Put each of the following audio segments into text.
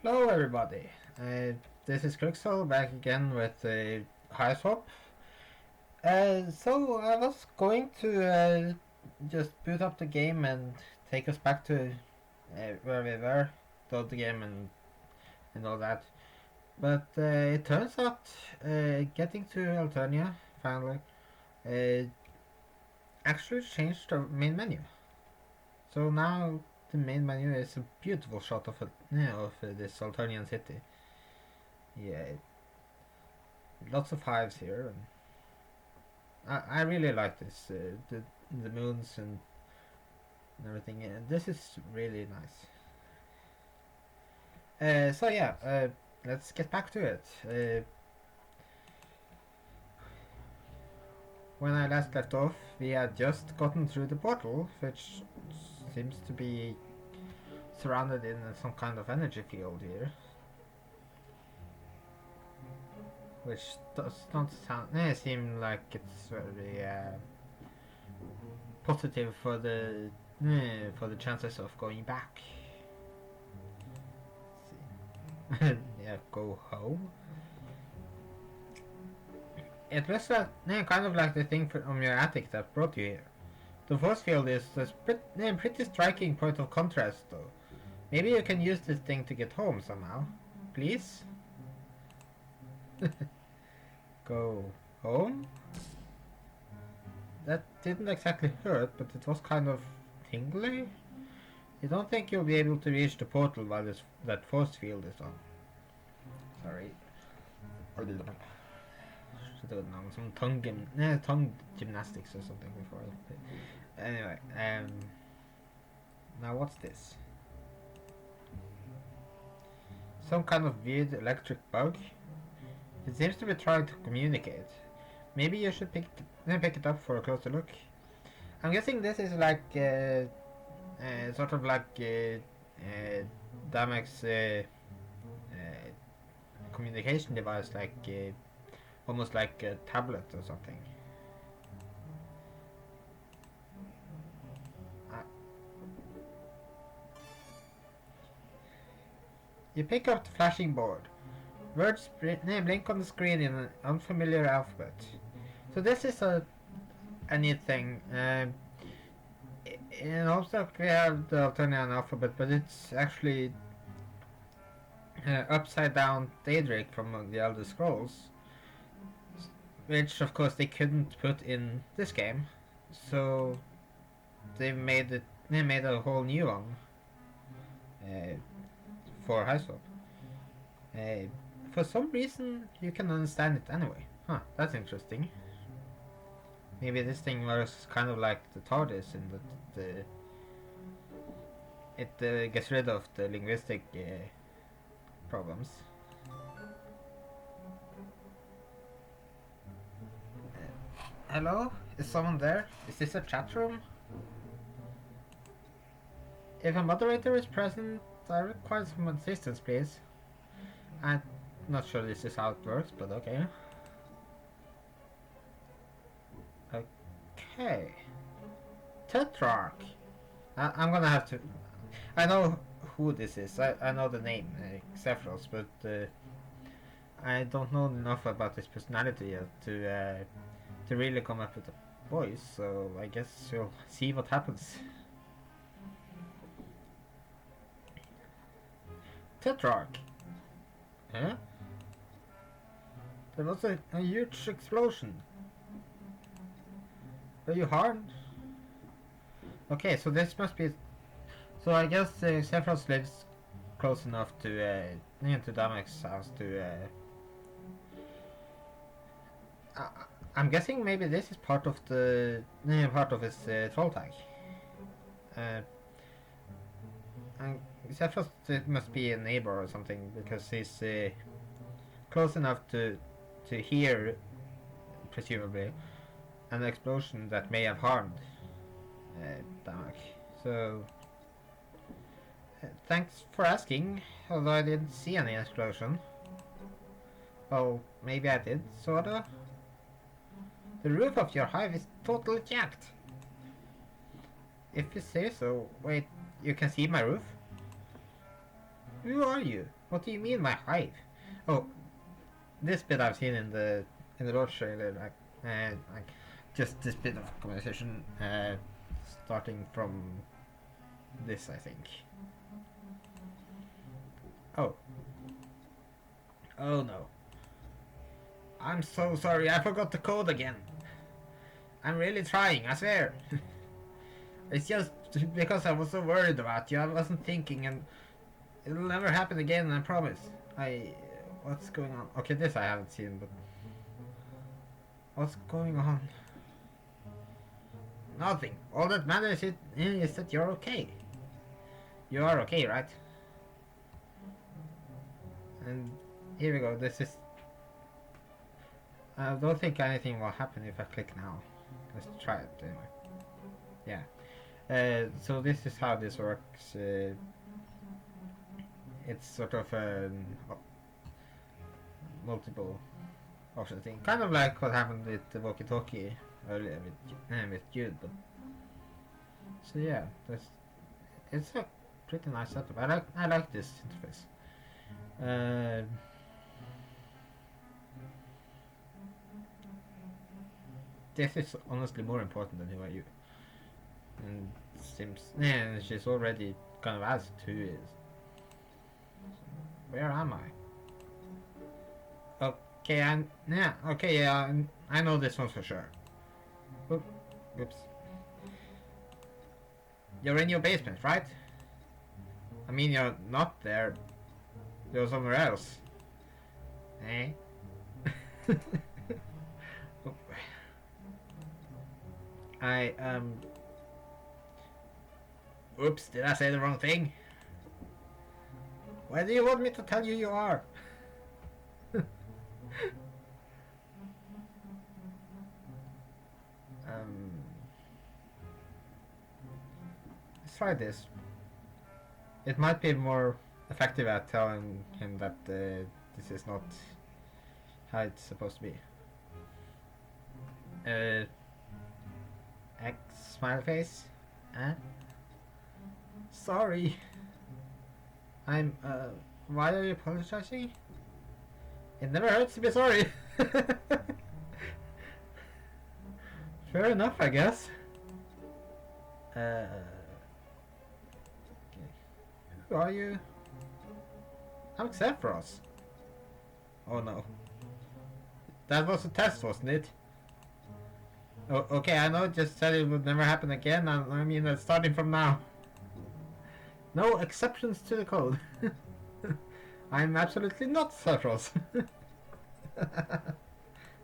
Hello everybody, this is Crixel back again with Hiveswap. So I was going to just boot up the game and take us back to where we were, load the game and all that. But it turns out getting to Alternia finally uh, actually changed the main menu. So now the main menu is a beautiful shot of this Alternian city. Yeah, lots of hives here, and I really like this. The moons and everything. This is really nice. So yeah, let's get back to it. When I last left off, we had just gotten through the portal, which seems to be surrounded in some kind of energy field here. Which does not seem like it's very positive for the chances of going back. Let's see. Yeah, go home. It looks like kind of like the thing from your attic that brought you here. The force field is a pretty striking point of contrast, though. Maybe you can use this thing to get home somehow. Please? Go home? That didn't exactly hurt, but it was kind of tingly. You don't think you'll be able to reach the portal while that force field is on. Sorry. Should have done some tongue gymnastics or something before. Anyway, now what's this? Some kind of weird electric bug? It seems to be trying to communicate. Maybe you should pick it up for a closer look. I'm guessing this is like sort of like Damek's communication device, like almost like a tablet or something. You pick up the flashing board. Words blink on the screen in an unfamiliar alphabet. So this is a neat thing. In Obstacle we have the Alternian alphabet, but it's actually upside down Daedric from the Elder Scrolls, which of course they couldn't put in this game, so they made a whole new one for Hiveswap. For some reason you can understand it anyway. Huh, that's interesting. Maybe this thing works kind of like the TARDIS in that it gets rid of the linguistic problems. Hello? Is someone there? Is this a chat room? If a moderator is present, I require some assistance, please. I'm not sure this is how it works, but okay. Okay. Tetrarch. I'm gonna have to... I know who this is. I know the name, Xefros, but I don't know enough about his personality yet to really come up with a voice, so I guess we'll see what happens. Tetrarch. Huh? There was a huge explosion. Were you harmed? Okay, so this must be... So I guess Xefros lives close enough to Damek's house to... I'm guessing maybe this is part of the... part of his troll tag. And Xefros must be a neighbor or something, because he's close enough to hear, presumably, an explosion that may have harmed Damek. So, thanks for asking, although I didn't see any explosion. Oh, maybe I did, sorta. The roof of your hive is totally jacked. If you say so. Wait, you can see my roof? Who are you? What do you mean by Hive? Oh, this bit I've seen in the Lord trailer, like just this bit of conversation, starting from this, I think. Oh. Oh no. I'm so sorry, I forgot the code again. I'm really trying, I swear. It's just because I was so worried about you, I wasn't thinking, and it'll never happen again, I promise. What's going on? Okay, this I haven't seen, but... What's going on? Nothing. All that matters is that you're okay. You are okay, right? And here we go, this is... I don't think anything will happen if I click now. Let's try it anyway. Yeah. So this is how this works. It's sort of a multiple option thing. Kind of like what happened with the walkie-talkie earlier with Jude. But so yeah, it's a pretty nice setup. I like this interface. This is honestly more important than who are you. And Sims, yeah, she's already kind of asked who is. Where am I? Okay, I know this one for sure. Oops. You're in your basement, right? I mean, you're not there. You're somewhere else. Eh? Oops, did I say the wrong thing? Where do you want me to tell you you are? Let's try this. It might be more effective at telling him that this is not how it's supposed to be. X smile face? Sorry. Why are you apologizing? It never hurts to be sorry. Fair enough, I guess. Okay. Who are you? I'm Xefros. Oh no. That was a test, wasn't it? Oh, okay, I know it just said it would never happen again. I mean, that's starting from now. No exceptions to the code. I'm absolutely not Xefros.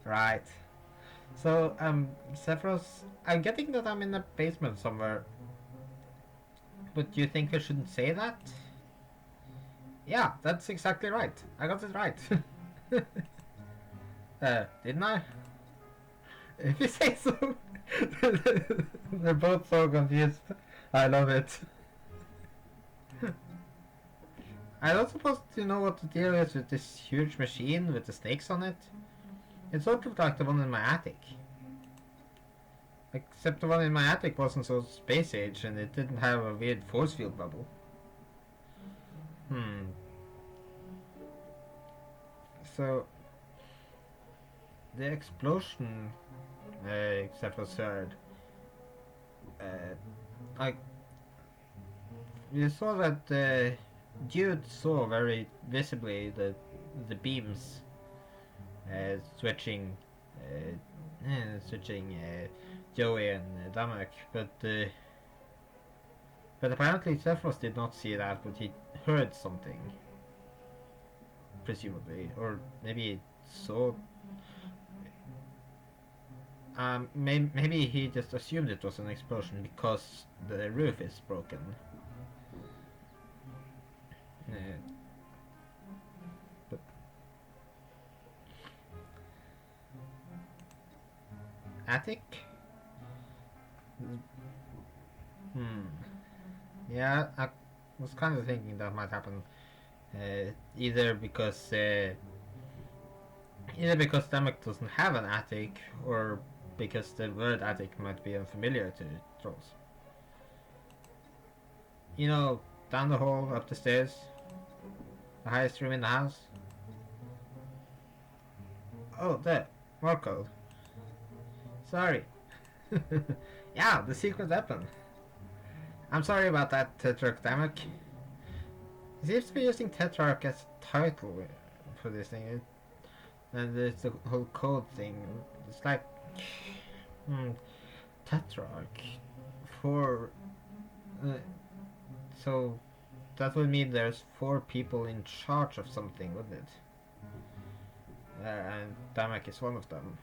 Right. So, Xefros, I'm getting that I'm in a basement somewhere. But do you think I shouldn't say that? Yeah, that's exactly right. I got it right. Didn't I? If you say so. They're both so confused. I love it. I don't suppose you know what the deal is with this huge machine with the snakes on it. It's sort of like the one in my attic. Except the one in my attic wasn't so space age and it didn't have a weird force field bubble. So the explosion except was heard. Like you saw that Jude saw very visibly the beams switching Joey and Damek, but apparently Xefros did not see that, but he heard something, presumably, or maybe saw. Maybe he just assumed it was an explosion because the roof is broken. But attic? Yeah, I was kind of thinking that might happen. Either because Damek doesn't have an attic, or because the word attic might be unfamiliar to trolls. You know, down the hall, up the stairs. The highest room in the house. Oh, there. More code. Sorry. Yeah, the secret weapon. I'm sorry about that, Tetrarch Damek. He seems to be using Tetrarch as a title for this thing. And there's the whole code thing. It's like... Tetrarch. For... so... that would mean there's 4 people in charge of something, wouldn't it? And Damek is one of them.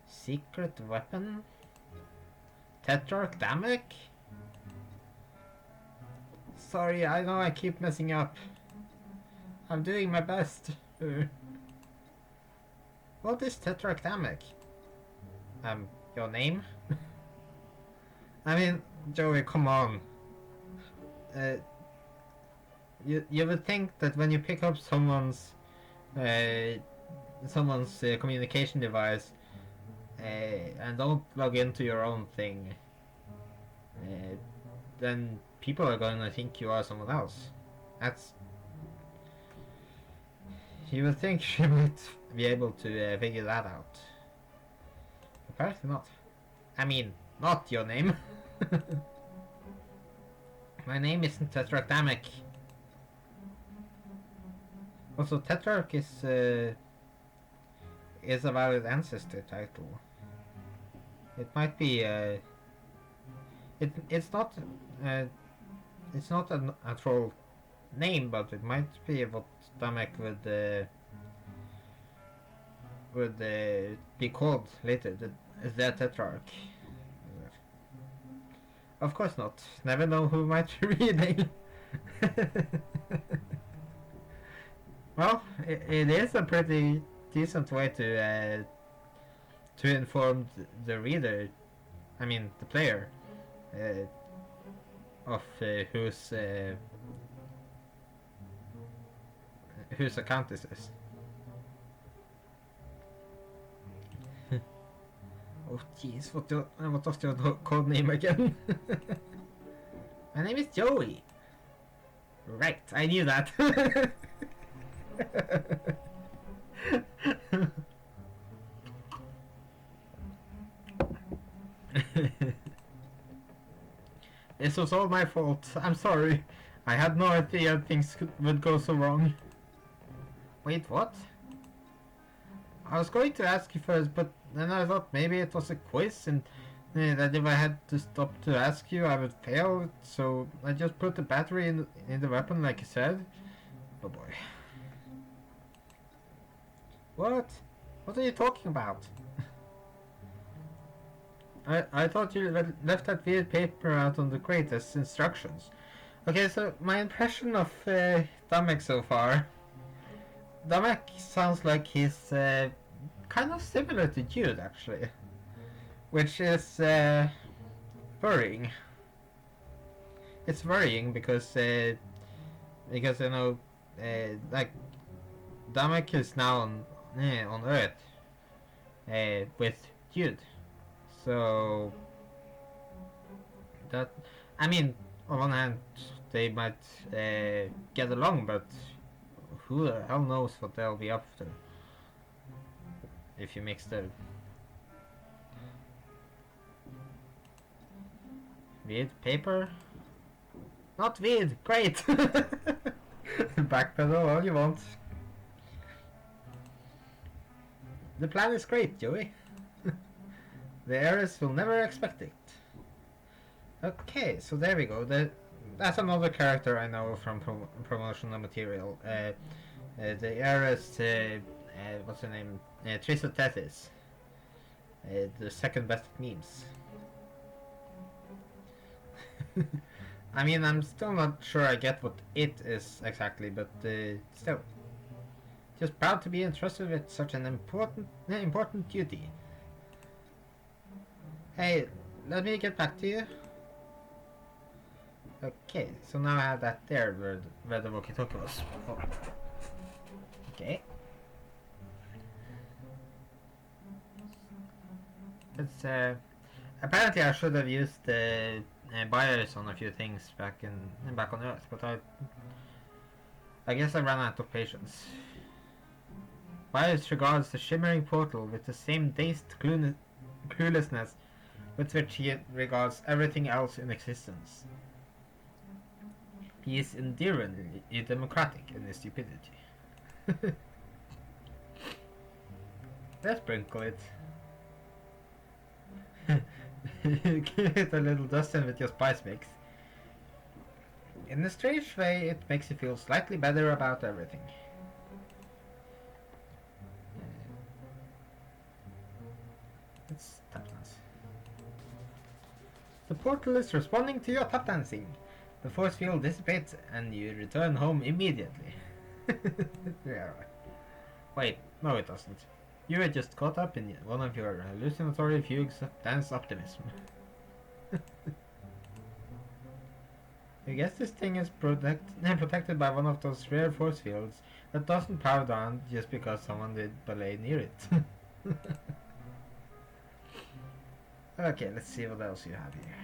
Secret weapon? Tetrarch Damek? Sorry, I know I keep messing up. I'm doing my best. What is Tetrarch Damek? Your name? I mean, Joey, come on. You would think that when you pick up someone's communication device and don't log into your own thing, then people are going to think you are someone else. That's... you would think she might be able to figure that out. Apparently not. I mean, not your name. My name isn't Tetrarch Damek. Also, Tetrarch is a valid ancestor title. It might be it's not a troll name, but it might be what Damek would be called later. The Tetrarch. Of course not. Never know who might be reading. Well, it is a pretty decent way to inform the reader, I mean the player, of whose account this is. Oh jeez, what was your code name again? My name is Joey. Right, I knew that. This was all my fault. I'm sorry. I had no idea things would go so wrong. Wait, what? I was going to ask you first, but then I thought maybe it was a quiz and that if I had to stop to ask you I would fail, so I just put the battery in the weapon like you said. Oh boy. What? What are you talking about? I thought you left that weird paper out on the crate as instructions. Okay, so my impression of Damek so far. Damek sounds like he's kind of similar to Jude actually. Which is worrying. It's worrying because you know, like Damek is now on Earth with Jude. So that, I mean, on one hand they might get along, but who the hell knows what they'll be up to if you mix the weed paper. Not weed, great. Backpedal all you want. The plan is great, Joey. The heirs will never expect it. Okay, so there we go. That's another character I know from promotional material. The heiress, what's her name? Trisotethis. The second best memes. I mean, I'm still not sure I get what it is exactly, but still. Just proud to be entrusted with such an important duty. Hey, let me get back to you. Okay, so now I have that there where the walkie-talkie was. Oh. Okay. It's apparently I should have used the buyers on a few things back on Earth, but I guess I ran out of patience. Buyers regards the shimmering portal with the same dazed cluelessness with which he regards everything else in existence. He is endearingly democratic in his stupidity. Let's sprinkle it. Give it a little dusting with your spice mix. In a strange way, it makes you feel slightly better about everything. Let's tap dance. The portal is responding to your tap dancing. The force field dissipates and you return home immediately. Yeah, right. Wait, no it doesn't. You were just caught up in one of your hallucinatory fugues of dance optimism. I guess this thing is protected by one of those rare force fields that doesn't power down just because someone did ballet near it. Okay, let's see what else you have here.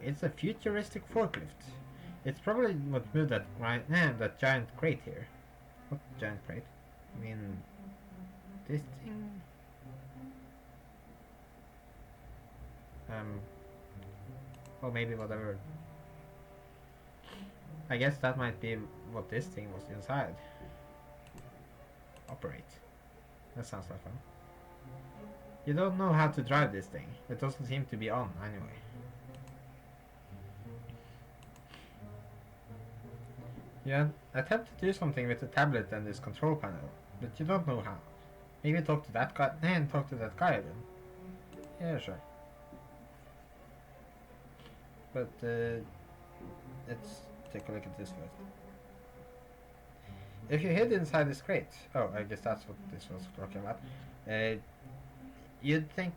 It's a futuristic forklift. It's probably what moved that giant crate here. What giant crate? I mean, this thing? Or maybe whatever. I guess that might be what this thing was inside. Operate. That sounds like fun. You don't know how to drive this thing. It doesn't seem to be on anyway. You attempt to do something with the tablet and this control panel, but you don't know how. Maybe talk to that guy and talk to that guy then. Yeah, sure. But let's take a look at this first. If you hid inside this crate, oh, I guess that's what this was talking about. You'd think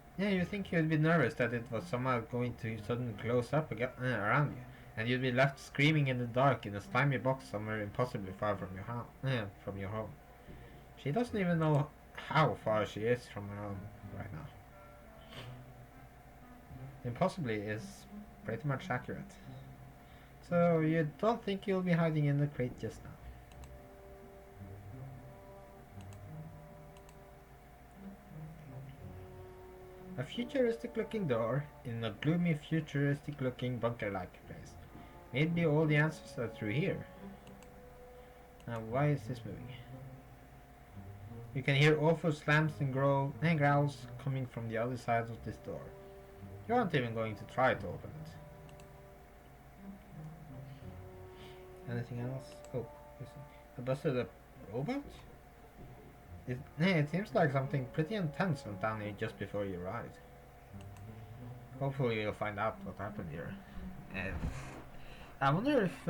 you'd be nervous that it was somehow going to suddenly close up again around you, and you'd be left screaming in the dark in a slimy box somewhere impossibly far from your home. She doesn't even know how far she is from her home right now. Impossibly is pretty much accurate. So you don't think you'll be hiding in the crate just now? A futuristic looking door in a gloomy futuristic looking bunker like place. Maybe all the answers are through here. Now why is this moving? You can hear awful slams and growls coming from the other side of this door. You aren't even going to try to open it. Anything else? Oh, I busted a robot? It seems like something pretty intense went down here just before you arrived. Hopefully you'll find out what happened here. I wonder if,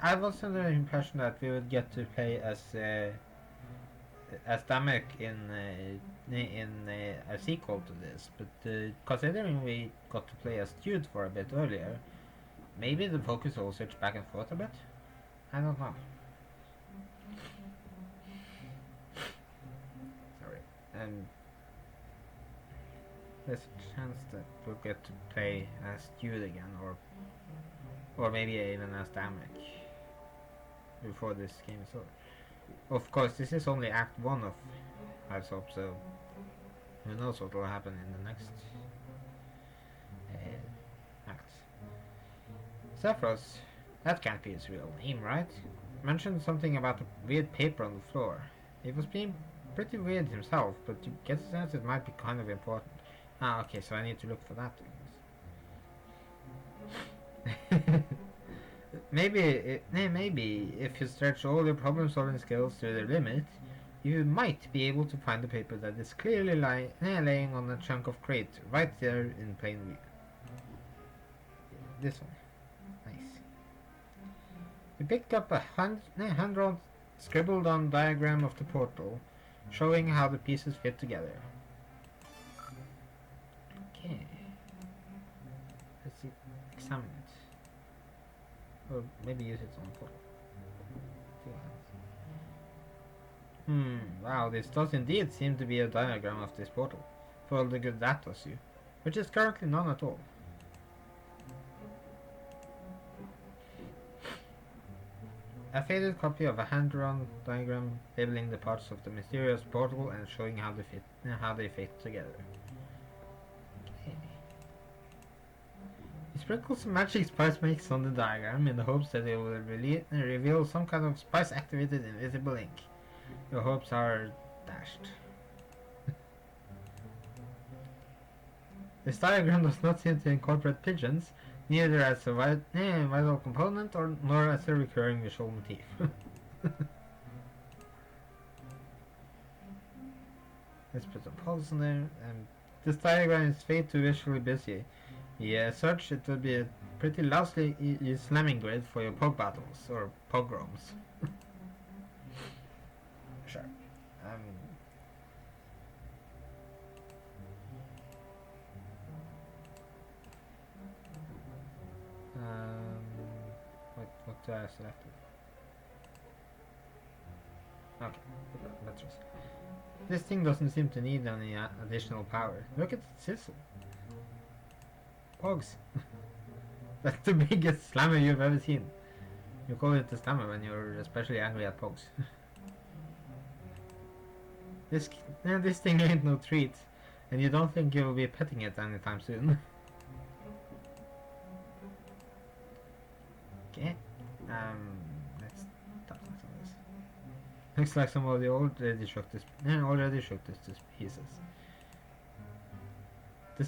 I was under the impression that we would get to play as Damek in a sequel to this, but considering we got to play as Jude for a bit earlier, maybe the focus will switch back and forth a bit? I don't know. And there's a chance that we'll get to play as Jude again, or maybe even as Damek before this game is over. Of course, this is only Act 1 of Hiveswap, so who knows what will happen in the next act. Xefros, that can't be his real name, right? Mentioned something about a weird paper on the floor. He was being pretty weird himself, but you get the sense it might be kind of important. Ah, okay, so I need to look for that. Maybe if you stretch all your problem-solving skills to their limit, you might be able to find the paper that is clearly laying on a chunk of crate right there in plain view. This one. Nice. You picked up a hand-drawn, scribbled-on diagram of the portal, showing how the pieces fit together. Okay. Let's examine it. Or maybe use it on the portal. Wow, this does indeed seem to be a diagram of this portal. For all the good that does you. which is currently none at all. A faded copy of a hand-drawn diagram labeling the parts of the mysterious portal and showing how they fit together. Okay. He sprinkles some magic spice mix on the diagram in the hopes that it will reveal some kind of spice-activated invisible ink. Your hopes are dashed. This diagram does not seem to incorporate pigeons, neither as a vital component nor as a recurring visual motif. Let's put some pulse in there. This diagram is way too visually busy. Yeah, such it would be a pretty lousy slamming grid for your pog battles or pogroms. Sure. What do I select? Okay, batteries. This thing doesn't seem to need any additional power. Look at the sizzle. Pogs. That's the biggest slammer you've ever seen. You call it a slammer when you're especially angry at Pogs. This thing ain't no treat, and you don't think you'll be petting it anytime soon. Okay. Let's stop some of this. Looks like somebody already shook this to pieces. The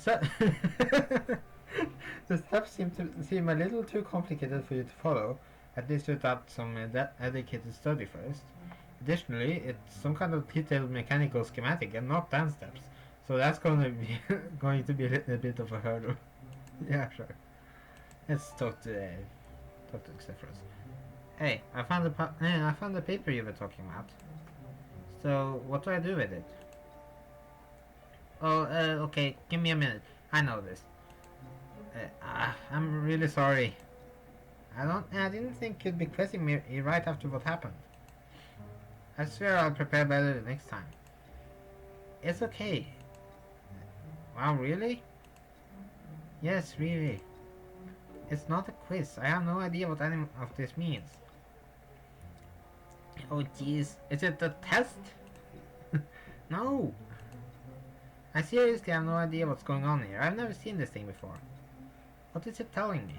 steps seem a little too complicated for you to follow, at least without some dedicated study first. Additionally, it's some kind of detailed mechanical schematic and not dance steps, so that's going to be a bit of a hurdle. Yeah, sure. Let's talk to Xefros. Hey, I found the paper you were talking about. So, what do I do with it? Oh, okay, give me a minute. I know this. I'm really sorry. I didn't think you'd be quizzing me right after what happened. I swear I'll prepare better next time. It's okay. Wow, really? Yes, really. It's not a quiz. I have no idea what any of this means. Oh jeez, is it a test? No! I seriously have no idea what's going on here. I've never seen this thing before. What is it telling me?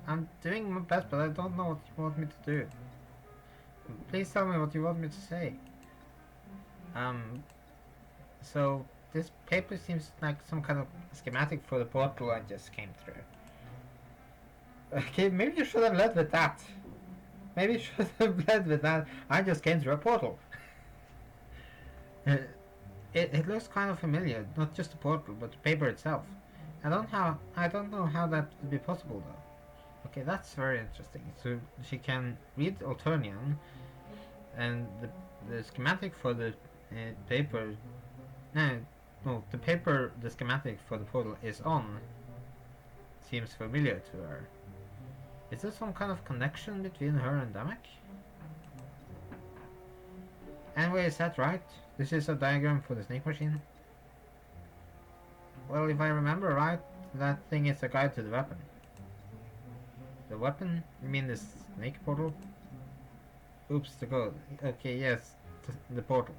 I'm doing my best, but I don't know what you want me to do. Please tell me what you want me to say. So this paper seems like some kind of schematic for the portal I just came through. Okay, maybe you should have led with that. I just came through a portal. It looks kind of familiar, not just the portal, but the paper itself. I don't know how that would be possible though. Okay, that's very interesting. So she can read Alternian, and the schematic for the paper. The schematic for the portal is on. Seems familiar to her. Is there some kind of connection between her and Damek? Anyway, is that right? This is a diagram for the snake machine? Well, if I remember right, that thing is a guide to the weapon. The weapon? You mean the snake portal? Oops, the code. Okay, yes, the portal.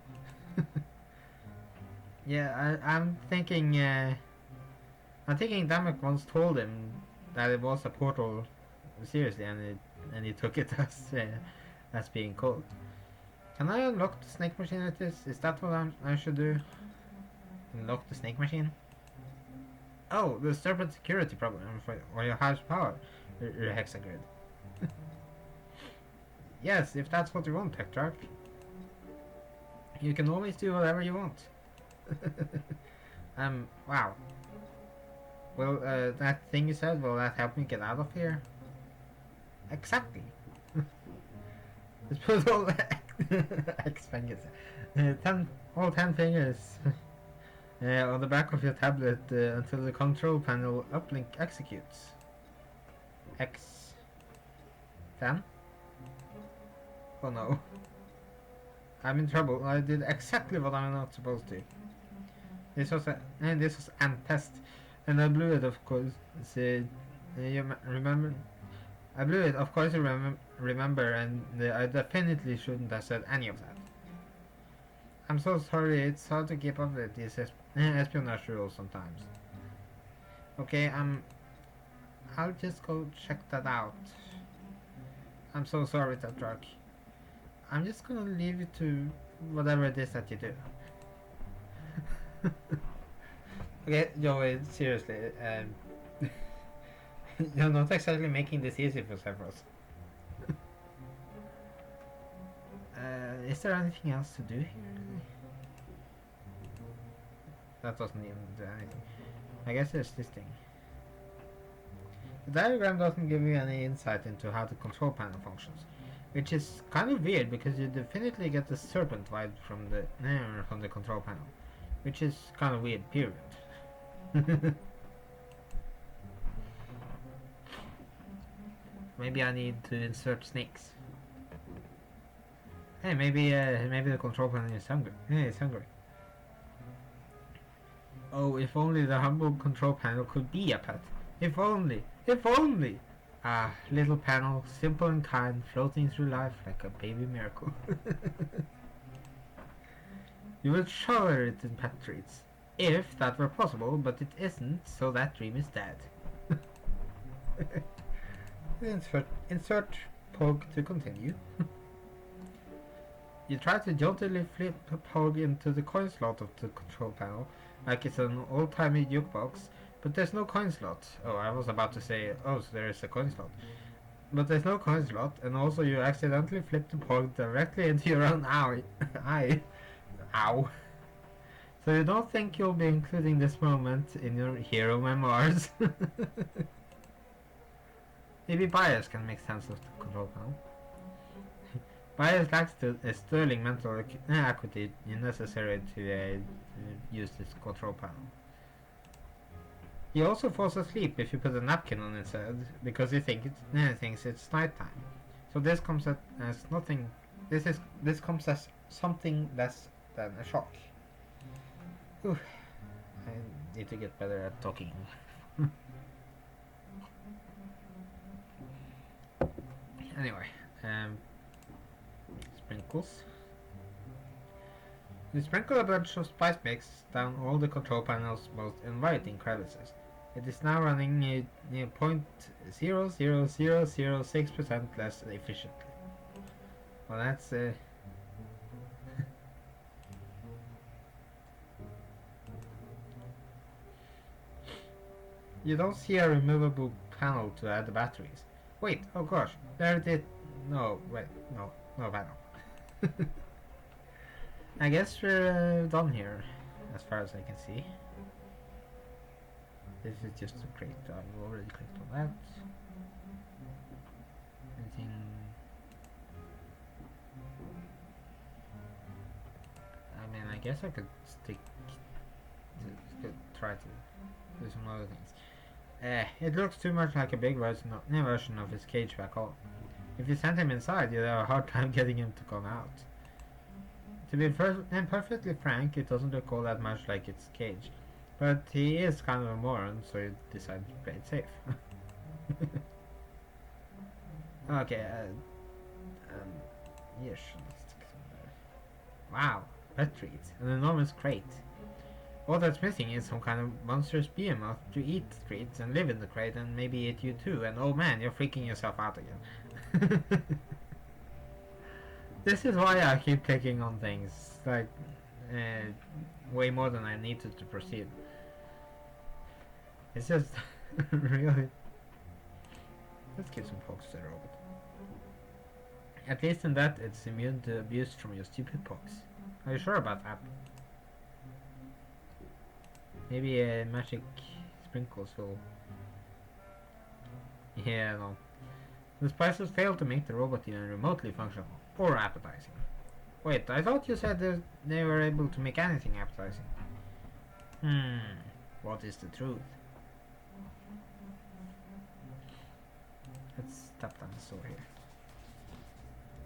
Yeah, I'm thinking Damek once told him that it was a portal seriously, and he took it as being called. Can I unlock the snake machine with this? Is that what I should do? Unlock the snake machine? Oh, the serpent security problem for your house power, your hexagrid. Yes, if that's what you want, Tetrarch. You can always do whatever you want. Wow. Well, that thing you said, will that help me get out of here? Exactly. Let's put all X fingers. All 10 fingers on the back of your tablet until the control panel uplink executes. X 10? Oh no. I'm in trouble. I did exactly what I'm not supposed to. this was an test, and I blew it, of course. Remember? I blew it, of course. You remember, and I definitely shouldn't have said any of that. I'm so sorry. It's hard to keep up with these espionage rules sometimes. Okay, I'll just go check that out. I'm so sorry, that truck. I'm just gonna leave you to whatever it is that you do. Okay, Joey, seriously, you're not exactly making this easy for Xefros. Is there anything else to do here? That doesn't even do anything. I guess there's this thing. The diagram doesn't give you any insight into how the control panel functions, which is kind of weird because you definitely get the serpent vibe from the control panel, which is kind of weird, period. Maybe I need to insert snakes. Hey, maybe the control panel is hungry. Yeah, it's hungry. Oh, if only the humble control panel could be a pet. If only! If only! Ah, little panel, simple and kind, floating through life like a baby miracle. You would shower it in pet treats. If that were possible, but it isn't, so that dream is dead. Insert Pog to continue. You try to jauntily flip Pog into the coin slot of the control panel, like it's an old-timey jukebox, but there's no coin slot. Oh, I was about to say, oh, so there is a coin slot. But there's no coin slot, and also you accidentally flip the Pog directly into your own eye. Ow. So you don't think you'll be including this moment in your hero memoirs? Maybe Bias can make sense of the control panel. Bias lacks the sterling mental acuity necessary to use this control panel. He also falls asleep if you put a napkin on his head because he thinks it's nighttime. So this comes as nothing. This comes as something less than a shock. Oof. I need to get better at talking. Anyway, sprinkles. You sprinkle a bunch of spice mix down all the control panel's most inviting crevices. It is now running 0.00006% less efficiently. Well, that's You don't see a removable panel to add the batteries. Wait, oh gosh, there it is. No, wait, no panel. I guess we're done here, as far as I can see. This is just a crate. I've already clicked on that. Anything? I mean, I guess I could try to do some other things. It looks too much like a big version of his cage back home. If you sent him inside, you'd have a hard time getting him to come out. To be perfectly frank, it doesn't look all that much like its cage. But he is kind of a moron, so you decide to play it safe. Okay, yes. Wow, pet treats. An enormous crate. All that's missing is some kind of monstrous behemoth to eat treats and live in the crate and maybe eat you too, and oh man, you're freaking yourself out again. This is why I keep clicking on things, like, way more than I needed to proceed. It's just, really... Let's give some focus to the robot. At least in that, it's immune to abuse from your stupid pox. Are you sure about that? Maybe magic sprinkles will... Yeah, no. The spices failed to make the robot even remotely functional or appetizing. Wait, I thought you said that they were able to make anything appetizing. What is the truth? Let's tap down the sword here.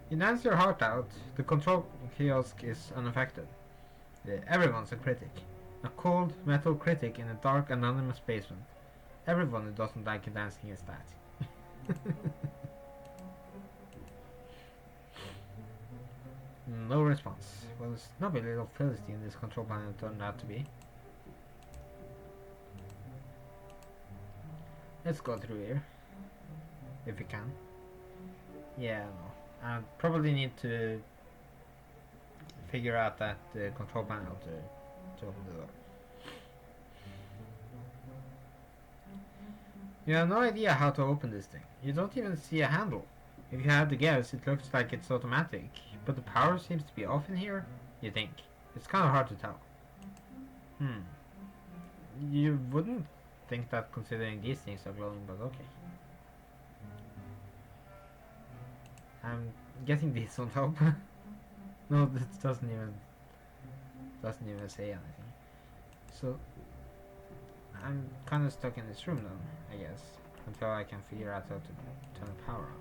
You dance your heart out. The control kiosk is unaffected. Everyone's a critic. A cold metal critic in a dark anonymous basement. Everyone who doesn't like you dancing is that. No response. Well, it's not a little Philistine this control panel turned out to be. Let's go through here. If we can. Yeah, no. I probably need to figure out that control panel to open the door. You have no idea how to open this thing. You don't even see a handle. If you had to guess, it looks like it's automatic, but the power seems to be off in here, you think. It's kind of hard to tell. You wouldn't think that considering these things are glowing, but okay. I'm guessing these don't help. No, this doesn't even say anything. So I'm kind of stuck in this room then, I guess, until I can figure out how to turn the power on.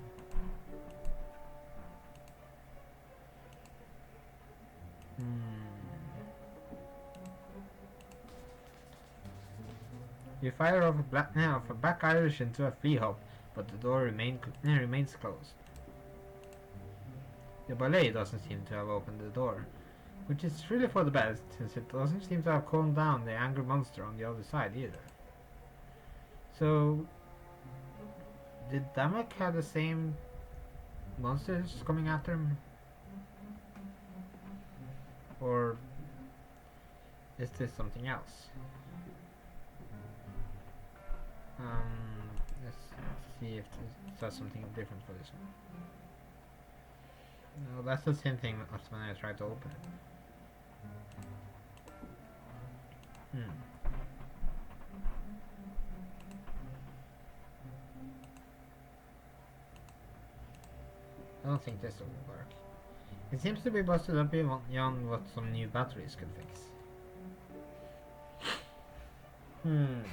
You fire off a black Irish into a flea hop, but the door remains closed. The ballet doesn't seem to have opened the door, which is really for the best, since it doesn't seem to have calmed down the angry monster on the other side either. So, did Damek have the same monsters coming after him? Or is this something else? Let's see if this does something different for this one. No, that's the same thing as when I tried to open it. I don't think this will work. It seems to be busted up beyond what some new batteries could fix. Let's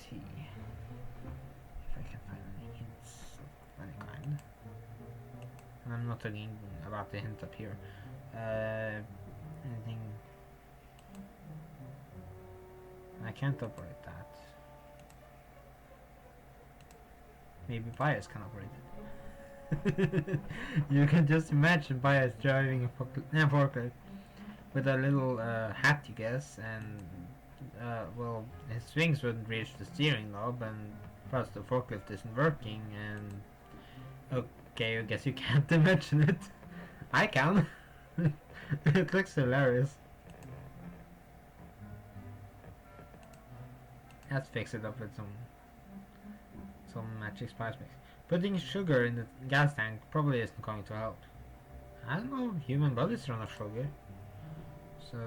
see if I can find any hints of any kind. And I'm not talking about the hint up here. Anything? I can't operate that. Maybe Bias can operate it. You can just imagine Bias driving a forklift with a little hat, you guess, and well, his wings wouldn't reach the steering knob, and plus the forklift isn't working, and okay, I guess you can't imagine it. I can. It looks hilarious. Let's fix it up with some magic spice mix. Putting sugar in the gas tank probably isn't going to help. I don't know, human bodies run off sugar. So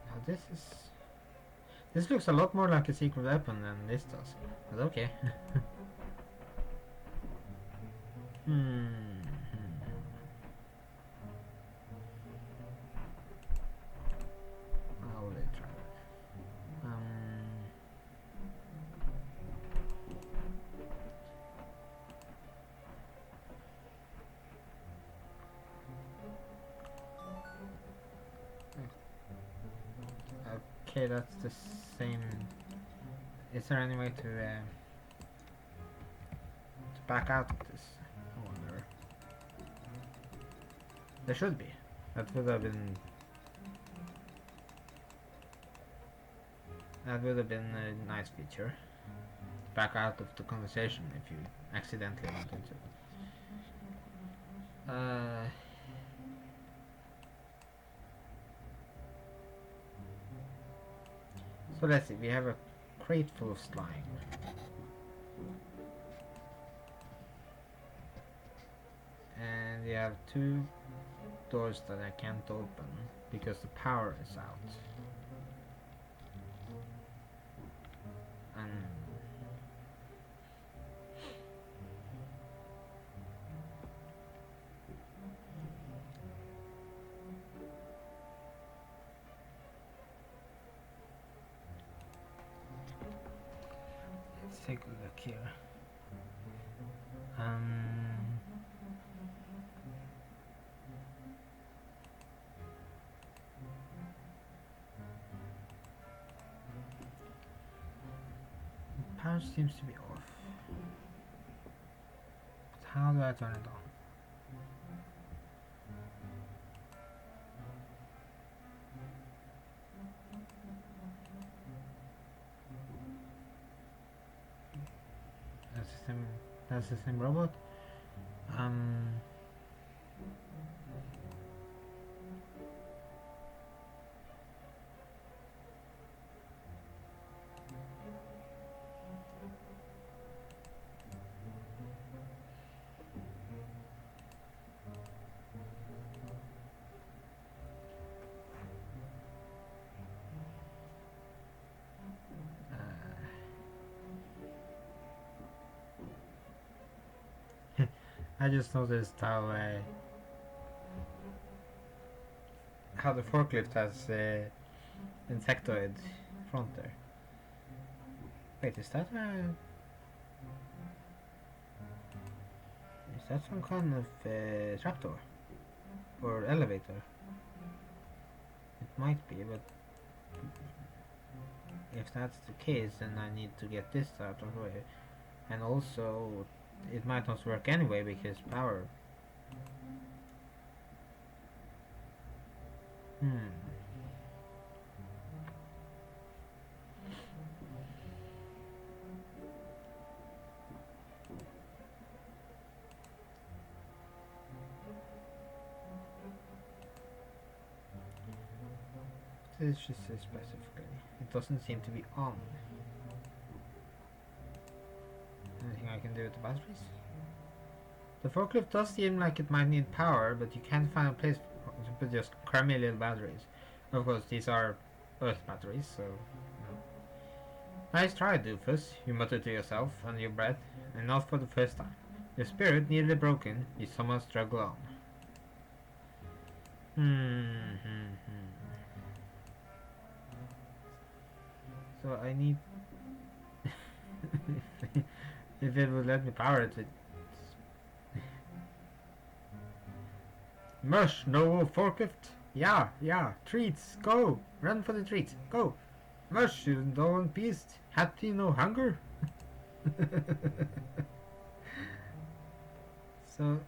now this looks a lot more like a secret weapon than this does. But okay. I'll try that. Okay, that's the same. Is there any way to back out of this? I wonder. There should be. That would have been a nice feature. Back out of the conversation if you accidentally wanted to. So let's see, we have a crate full of slime. And we have two doors that I can't open because the power is out. Let's take a look here. Um, Power seems to be off. But how do I turn it on? That's the same robot. Um, I just noticed how the forklift has insectoid front there. Wait, is that some kind of trapdoor or elevator? It might be, but if that's the case, then I need to get this out of the way. And also, it might not work anyway because power. It just says specifically. It doesn't seem to be on. Anything I can do with the batteries? The forklift does seem like it might need power, but you can't find a place to put just crummy little batteries. Of course, these are Earth batteries, so. Nice try, doofus, you muttered to yourself under your breath, and not for the first time. Your spirit nearly broken, you somehow struggle on. So I need. If it would let me power it. Mush, no forklift. Yeah, treats, go! Run for the treat, go! Mush, you indolent beast, had he no hunger? So,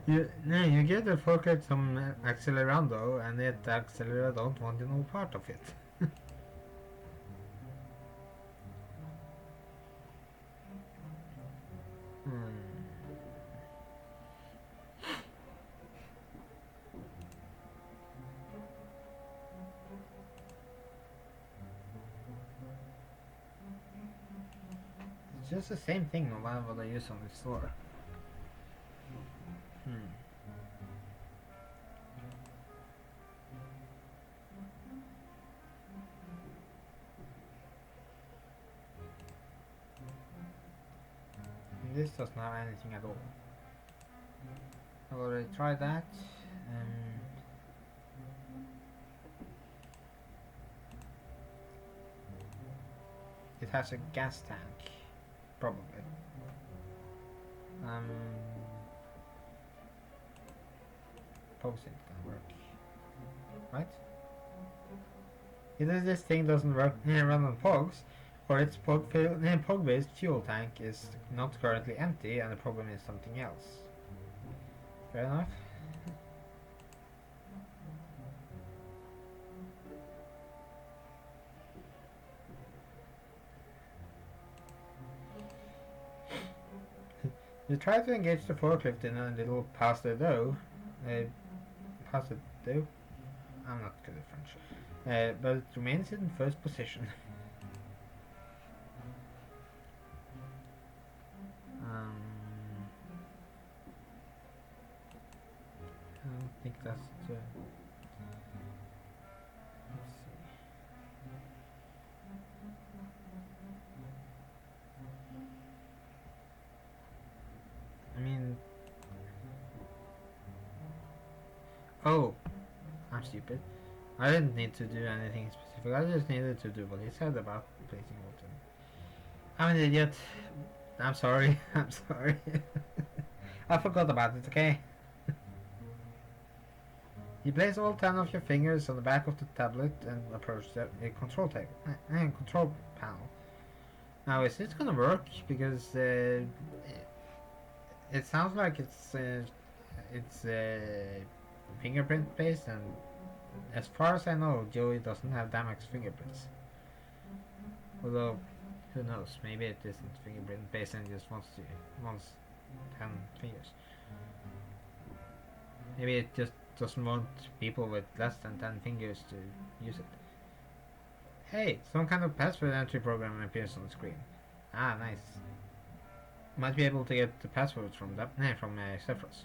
you give the forklift some accelerando, and it accelerator don't want no part of it. It's just the same thing no matter what I use on the store. This doesn't have anything at all. I've already tried that. It has a gas tank, probably. Pogs ain't gonna work, right? Either this thing doesn't work run on Pogs, or its Pog-based fuel tank is not currently empty, and the problem is something else. Fair enough. You try to engage the forklift in a little pass the dough. Pass the dough? I'm not good at French. But it remains in first position. I don't think that's let's see. I mean, Oh, I'm stupid. I didn't need to do anything specific. I just needed to do what he said about placing water. I'm an idiot. I'm sorry. I'm sorry. I forgot about it, okay? You place all 10 of your fingers on the back of the tablet and approach the control table and control panel. Now, is this gonna work? Because it sounds like it's fingerprint based, and as far as I know, Joey doesn't have Damak's fingerprints. Although, who knows? Maybe it isn't fingerprint based and just wants 10 fingers. Maybe it just doesn't want people with less than 10 fingers to use it. Hey, some kind of password entry program appears on the screen. Ah, nice. Might be able to get the passwords from Xefros.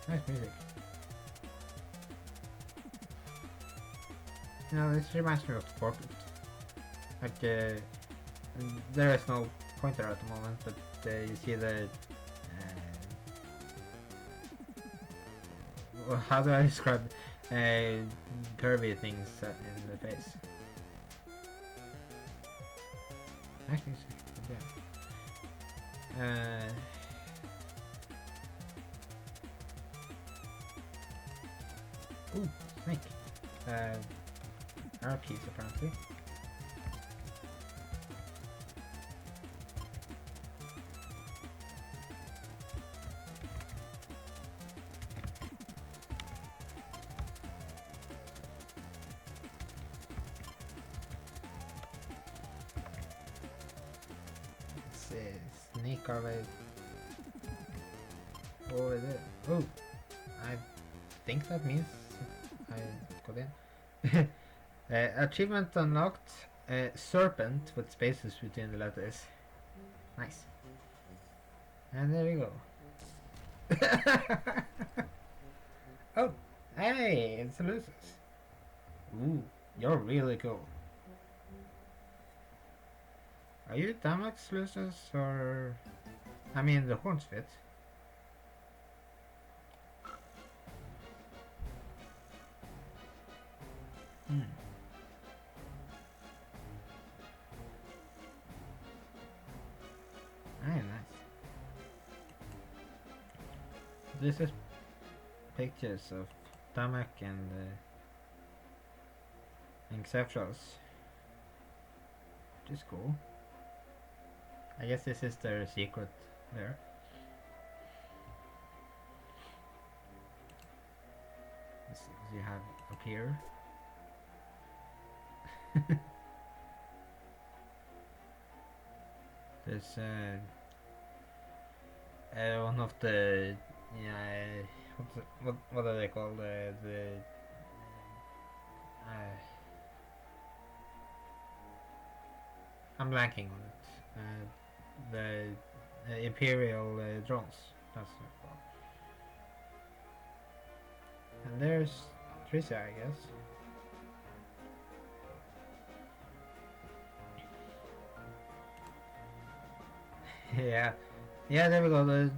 Nice music. You know, this reminds me of the forklift. Like, there is no pointer at the moment, but you see the... how do I describe curvy things in the face? Nice music. Yeah. Ooh, snake. Arrow keys apparently. Snake our way over there. Oh, I think that means I got in. Achievement unlocked. Serpent with spaces between the letters. Nice. And there we go. Oh, hey, it's the losers. Ooh, you're really cool. Are you Damax losers or... I mean the horns fit. Very nice. This is pictures of Damak and Xefros. Which is cool. I guess this is their secret there. This is you have up here. There's one of the what are they called, I'm blanking on it. The Imperial drones. That's what it's called. And there's Tricia, I guess. Yeah, there we go.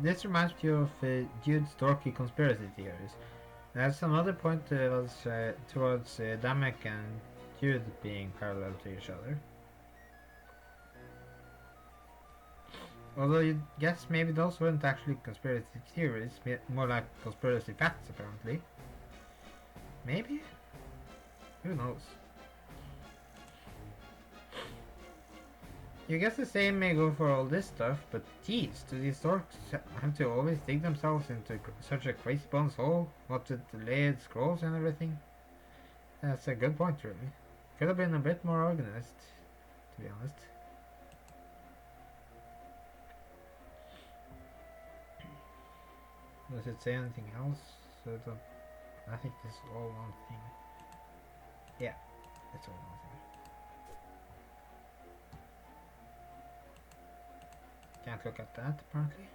This reminds me of Jude's dorky conspiracy theories. That's another point was towards Damek and Jude being parallel to each other. Although you guess maybe those weren't actually conspiracy theories, more like conspiracy facts apparently. Maybe? Who knows? You guess the same may go for all this stuff, but geez, do these dorks have to always dig themselves into such a crazy bones hole? What with the layered scrolls and everything? That's a good point, really. Could have been a bit more organized, to be honest. Does it say anything else? I think this is all one thing. Yeah, it's all one thing. Can't look at that apparently.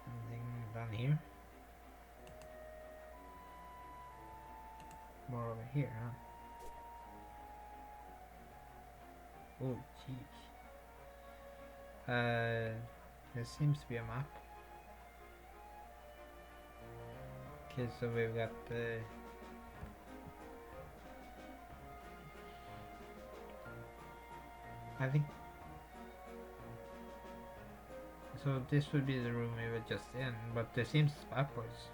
Anything down here? More over here, huh? Oh, jeez. There seems to be a map. Okay, so we've got I think so. This would be the room we were just in, but there seems backwards.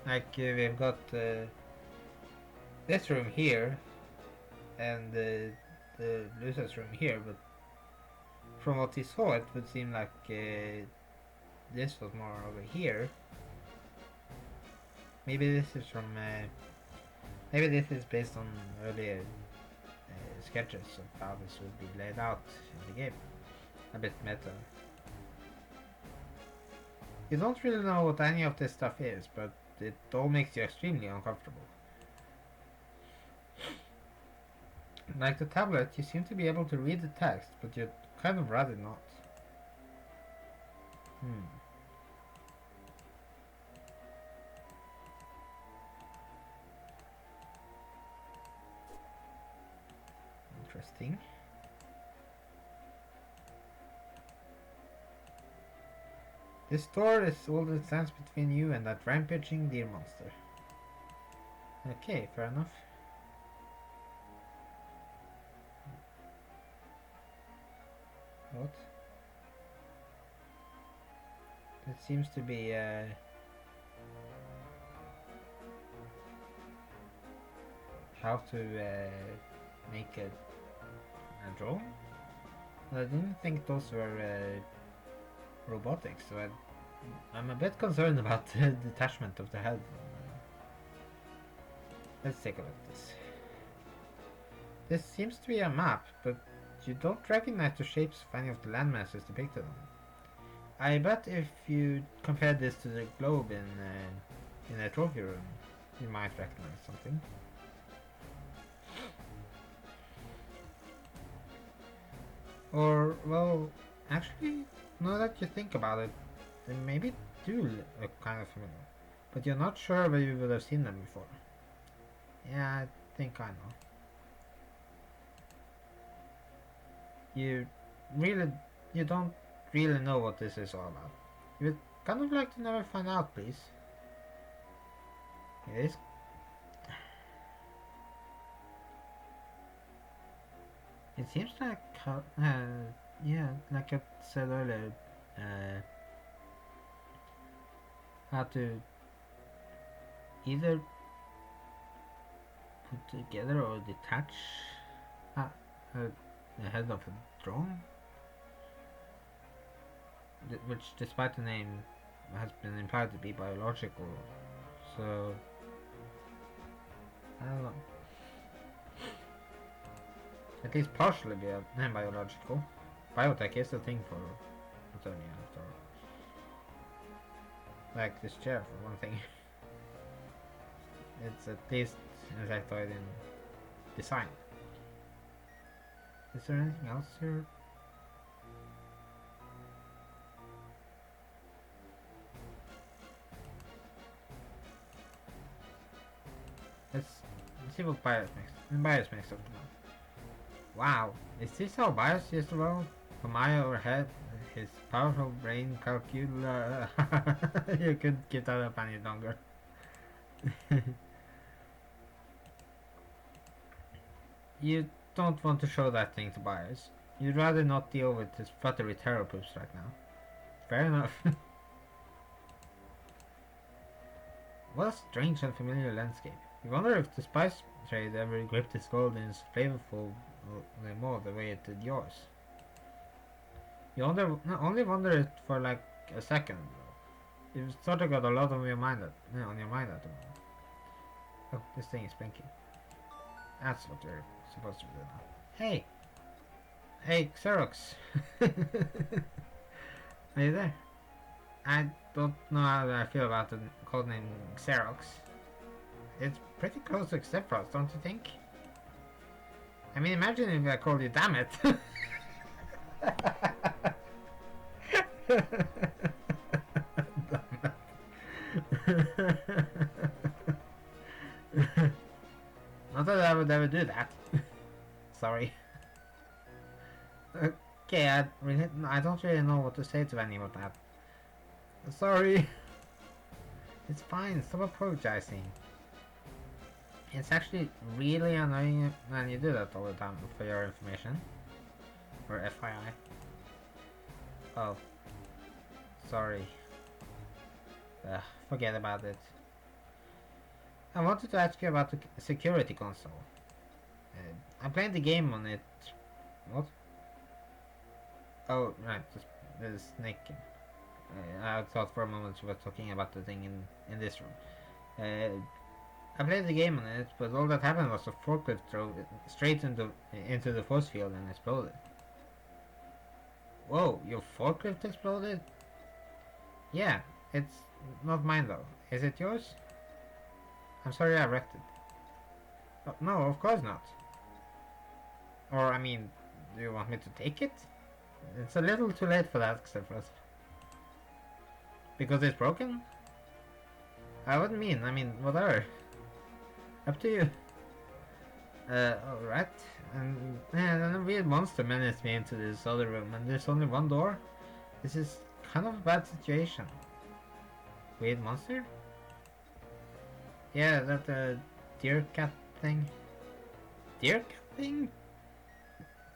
Like we've got this room here and the loser's room here, but from what he saw, it would seem like this was more over here. Maybe this is from. Maybe this is based on earlier sketches of how this would be laid out in the game. A bit meta. You don't really know what any of this stuff is, but it all makes you extremely uncomfortable. Like the tablet, you seem to be able to read the text, but you'd kind of rather not. Interesting. This door is all that stands between you and that rampaging deer monster. Okay, fair enough. What? That seems to be how to make a drone? I didn't think those were robotics, so I'm a bit concerned about the detachment of the head. Let's take a look at this. This seems to be a map, but you don't recognize the shapes of any of the landmasses depicted on it. I bet if you compare this to the globe in a trophy room, you might recognize something. Or, well, actually, now that you think about it, they maybe do look kind of familiar. But you're not sure whether you would have seen them before. Yeah, I think I know. You don't really know what this is all about. You'd kind of like to never find out, please. Yes. It seems like, yeah, like I said earlier, how to either put together or detach the head of a drone, which, despite the name, has been implied to be biological. So I don't know. At least partially biological. Biotech is a thing for Eternia, after all. Like this chair, for one thing. It's at least insectoid in design. Is there anything else here? Let's see what Bios makes. Bios makes of the map. Wow, is this how Bios used to roll? From my overhead, his powerful brain calculator. You couldn't keep that up any longer. You don't want to show that thing to Bios. You'd rather not deal with his fluttery terror poops right now. Fair enough. What a strange and familiar landscape. You wonder if the spice trade ever gripped its gold in its flavorful more the way it did yours. You only wonder it for like a second, though. You've sort of got a lot on your mind at the moment. Oh, this thing is blinking. That's what we're supposed to do now. Hey! Hey, Xerox! Are you there? I don't know how I feel about the codename Xerox. It's pretty close to Xefros, don't you think? I mean, imagine if I called you Damn It! Not that I would ever do that. Sorry. Okay, I don't really know what to say to any of that. Sorry. It's fine, stop apologizing. It's actually really annoying when you do that all the time, for your information. Or FYI. Oh. Sorry. Forget about it. I wanted to ask you about the security console. I played the game on it. What? Oh, right, the snake. I thought for a moment you were talking about the thing in this room. I played the game on it, but all that happened was a forklift drove straight into the force field and exploded. Whoa, your forklift exploded? Yeah, it's not mine though. Is it yours? I'm sorry I wrecked it. Oh, no, of course not. Or, I mean, do you want me to take it? It's a little too late for that, Xefros. Because it's broken? I mean, whatever. Up to you. Alright. And then a weird monster menaced me into this other room, and there's only one door. This is kind of a bad situation. Weird monster? Yeah, that deer cat thing. Deer cat thing?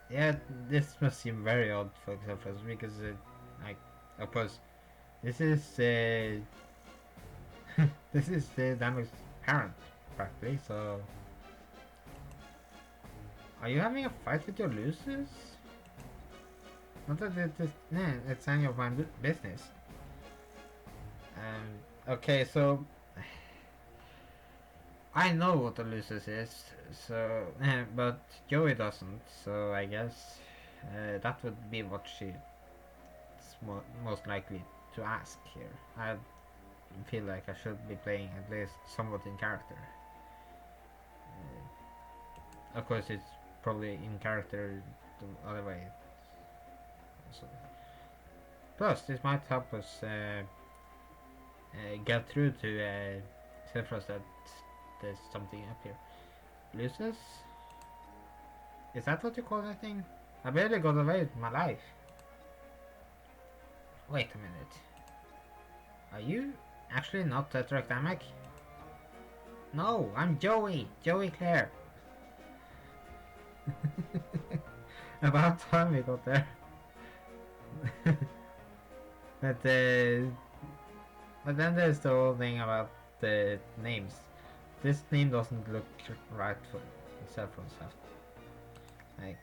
Yeah, this must seem very odd for Xefros because, of course, this is this is Damak's parent, practically. So, are you having a fight with your losers? Not that it's any of my business. Okay, so I know what the losers is, so but Joey doesn't. So I guess that would be what she's most likely to ask here. I feel like I should be playing at least somewhat in character. Of course, it's probably in character the other way. So, plus, this might help us get through to Xefros that there's something up here. Lucius? Is that what you call that thing? I barely got away with my life. Wait a minute. Are you actually not Tetractamic? No, I'm Joey! Joey Clare! About time we got there. but then there's the whole thing about the names. This name doesn't look right for Xefros. Like,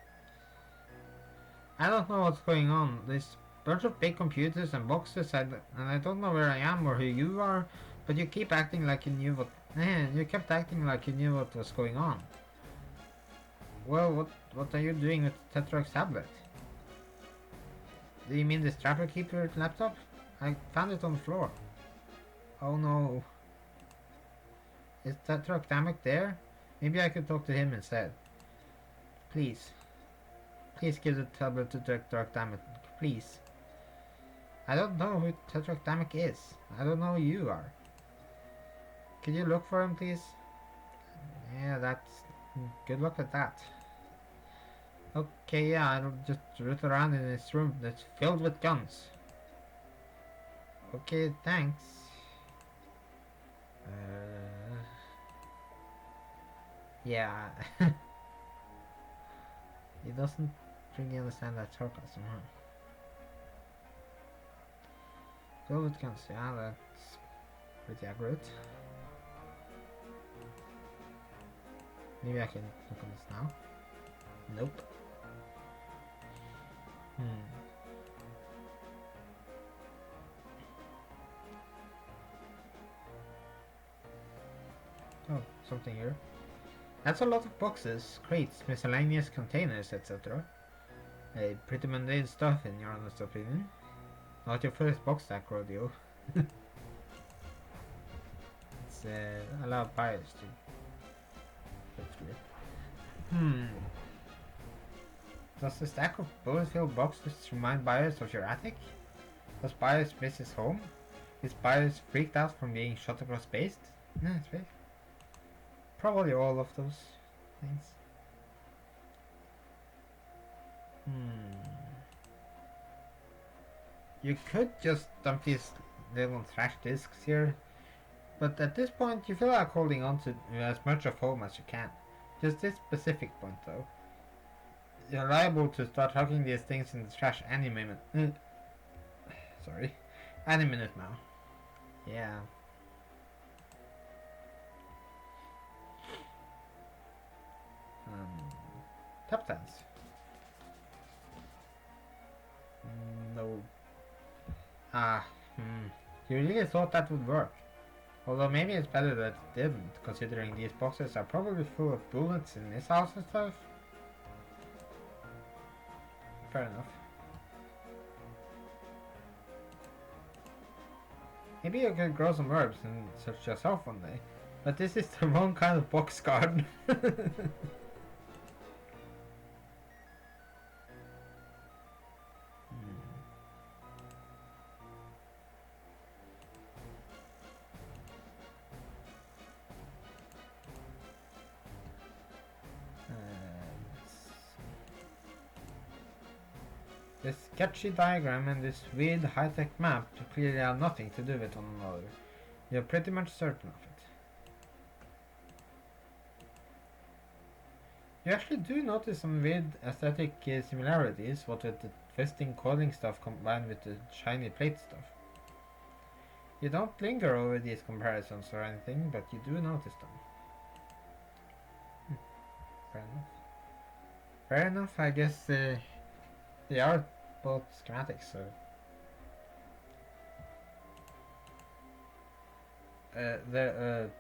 I don't know what's going on. There's a bunch of big computers and boxes, and I don't know where I am or who you are. But you keep acting like you knew what. You kept acting like you knew what was going on. Well, what are you doing with Tetrax's tablet? Do you mean the Strapper Keeper laptop? I found it on the floor. Oh no. Is Tetractamic there? Maybe I could talk to him instead. Please. Please give the tablet to Tetractamic. Please. I don't know who Tetractamic is. I don't know who you are. Could you look for him, please? Yeah, that's... Good luck with that. Okay, yeah, I'll just root around in this room that's filled with guns. Okay, thanks. Yeah. He doesn't really understand that sarcasm, huh? Filled with guns, yeah, that's pretty accurate. Maybe I can look on this now. Nope. Oh, something here. That's a lot of boxes, crates, miscellaneous containers, etc. Pretty mundane stuff in your honest opinion. Not your first box stack rodeo. It's a lot of buyers to Does the stack of bullet-filled boxes remind buyers of your attic? Does buyers miss his home? Is buyers freaked out from being shot across space? No, space. Probably all of those things. You could just dump these little trash discs here, but at this point you feel like holding on to as much of home as you can. Just this specific point though. You're liable to start hugging these things in the trash any minute. Sorry. Any minute now. Yeah. Tap dance. No. You really thought that would work. Although maybe it's better that it didn't, considering these boxes are probably full of bullets and missiles and stuff. Fair enough. Maybe you could grow some herbs and search yourself one day. But this is the wrong kind of box garden. This sketchy diagram and this weird high-tech map clearly have nothing to do with one another. You're pretty much certain of it. You actually do notice some weird aesthetic similarities, what with the twisting coiling stuff combined with the shiny plate stuff. You don't linger over these comparisons or anything, but you do notice them. Fair enough. Fair enough, I guess they are both schematics, so... the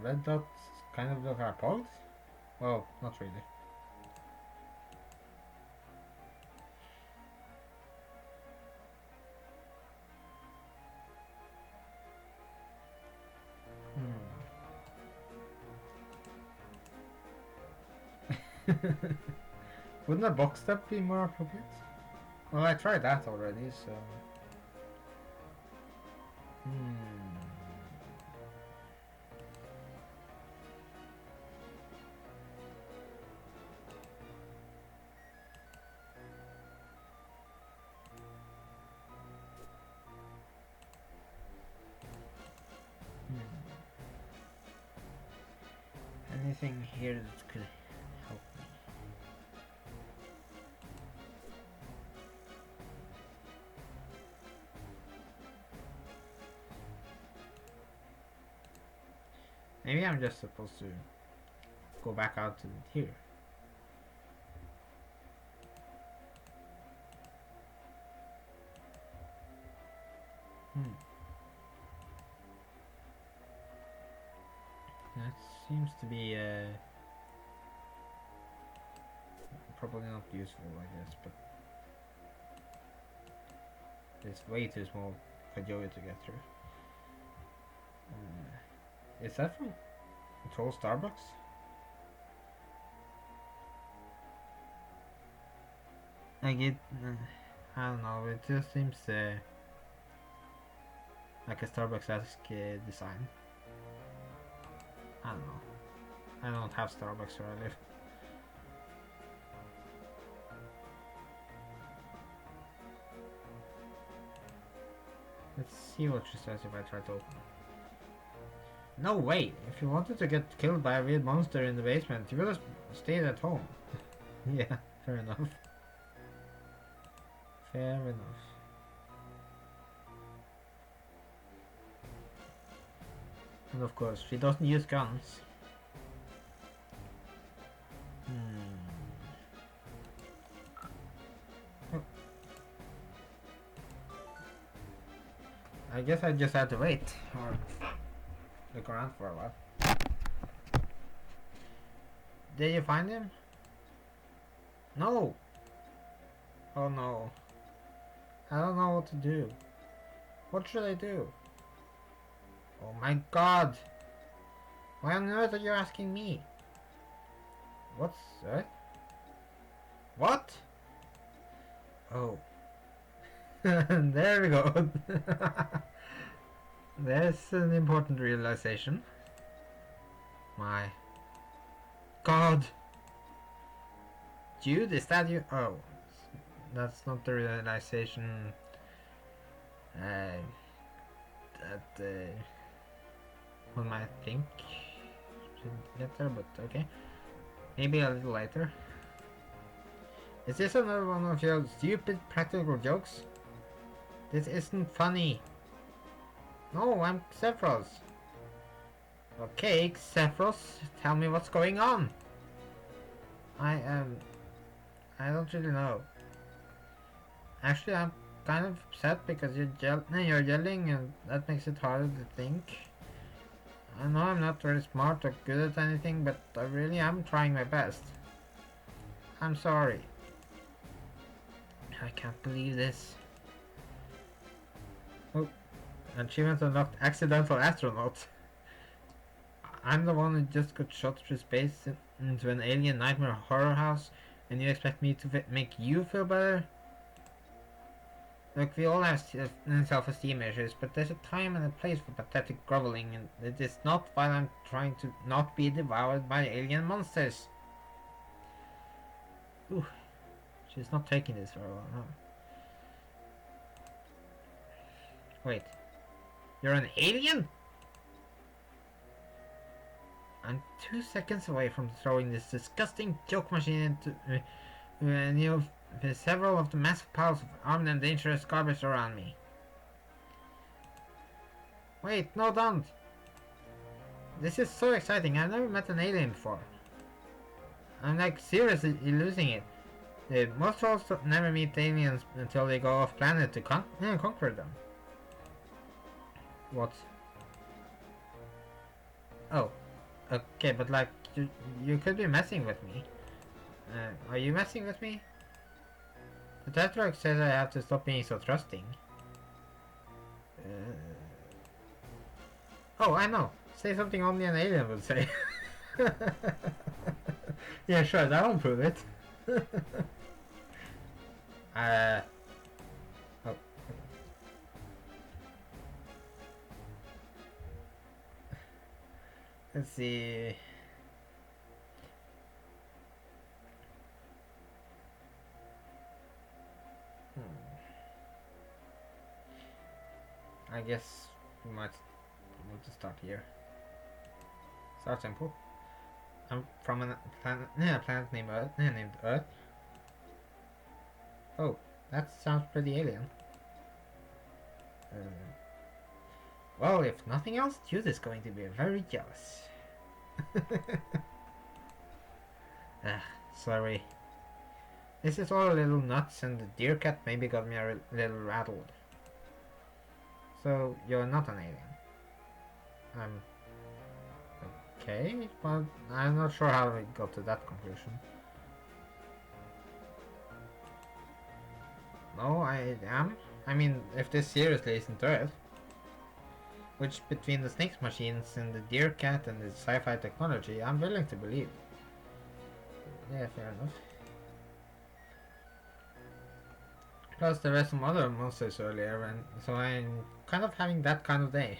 red dots kind of look like pogs? Well, not really. Wouldn't a box step be more appropriate? Well, I tried that already, so... Anything here that could help me? Maybe I'm just supposed to go back out to here. That seems to be probably not useful, I guess, but it's way too small for Joey to get through. Is that from Control Starbucks? I get, I don't know, it just seems like a Starbucks-esque design. I don't know. I don't have Starbucks where I live. Let's see what she says if I try to open it. No way! If you wanted to get killed by a weird monster in the basement, you would have stayed at home. Yeah, fair enough. Fair enough. And of course, she doesn't use guns. Oh. I guess I just had to wait, or look around for a while. Did you find him? No! Oh no. I don't know what to do. What should I do? Oh my god! Why on earth are you asking me? What's that? What? Oh. There we go. There's an important realization. My god! Jude, is that you? Oh. That's not the realization Uh, that one might think should get there, but okay. Maybe a little later. Is this another one of your stupid practical jokes? This isn't funny. No, I'm Xefros. Okay, Xefros, tell me what's going on. I don't really know. Actually, I'm kind of upset because you're yelling and that makes it harder to think. I know I'm not very smart or good at anything, but I really am trying my best. I'm sorry. I can't believe this. Oh, achievement unlocked, accidental astronaut. I'm the one who just got shot through space into an alien nightmare horror house, and you expect me to make you feel better? Look, we all have self-esteem issues, but there's a time and a place for pathetic groveling, and it is not while I'm trying to not be devoured by alien monsters. Ooh, she's not taking this very well, huh? Wait, you're an alien? I'm 2 seconds away from throwing this disgusting joke machine into several of the massive piles of armed and dangerous garbage around me. Wait, no, don't. This is so exciting. I've never met an alien before. I'm like seriously losing it. Most trolls never meet aliens until they go off planet to conquer them. What? Oh. Okay, but like, you could be messing with me. Are you messing with me? The Tetrarch says I have to stop being so trusting. Oh, I know. Say something only an alien would say. Yeah, sure, that'll prove it. Oh. Let's see. I guess we might need to start here. Start simple. I'm from a planet named Earth. Oh, that sounds pretty alien. Well, if nothing else, Jude is going to be very jealous. Sorry. This is all a little nuts, and the deer cat maybe got me a little rattled. So, you're not an alien. Okay, but I'm not sure how we got to that conclusion. No, I am. I mean, if this seriously isn't Earth. Which, between the snakes machines and the deer cat and the sci-fi technology, I'm willing to believe. Yeah, fair enough. Plus, there were some other monsters earlier, and so I'm kind of having that kind of day.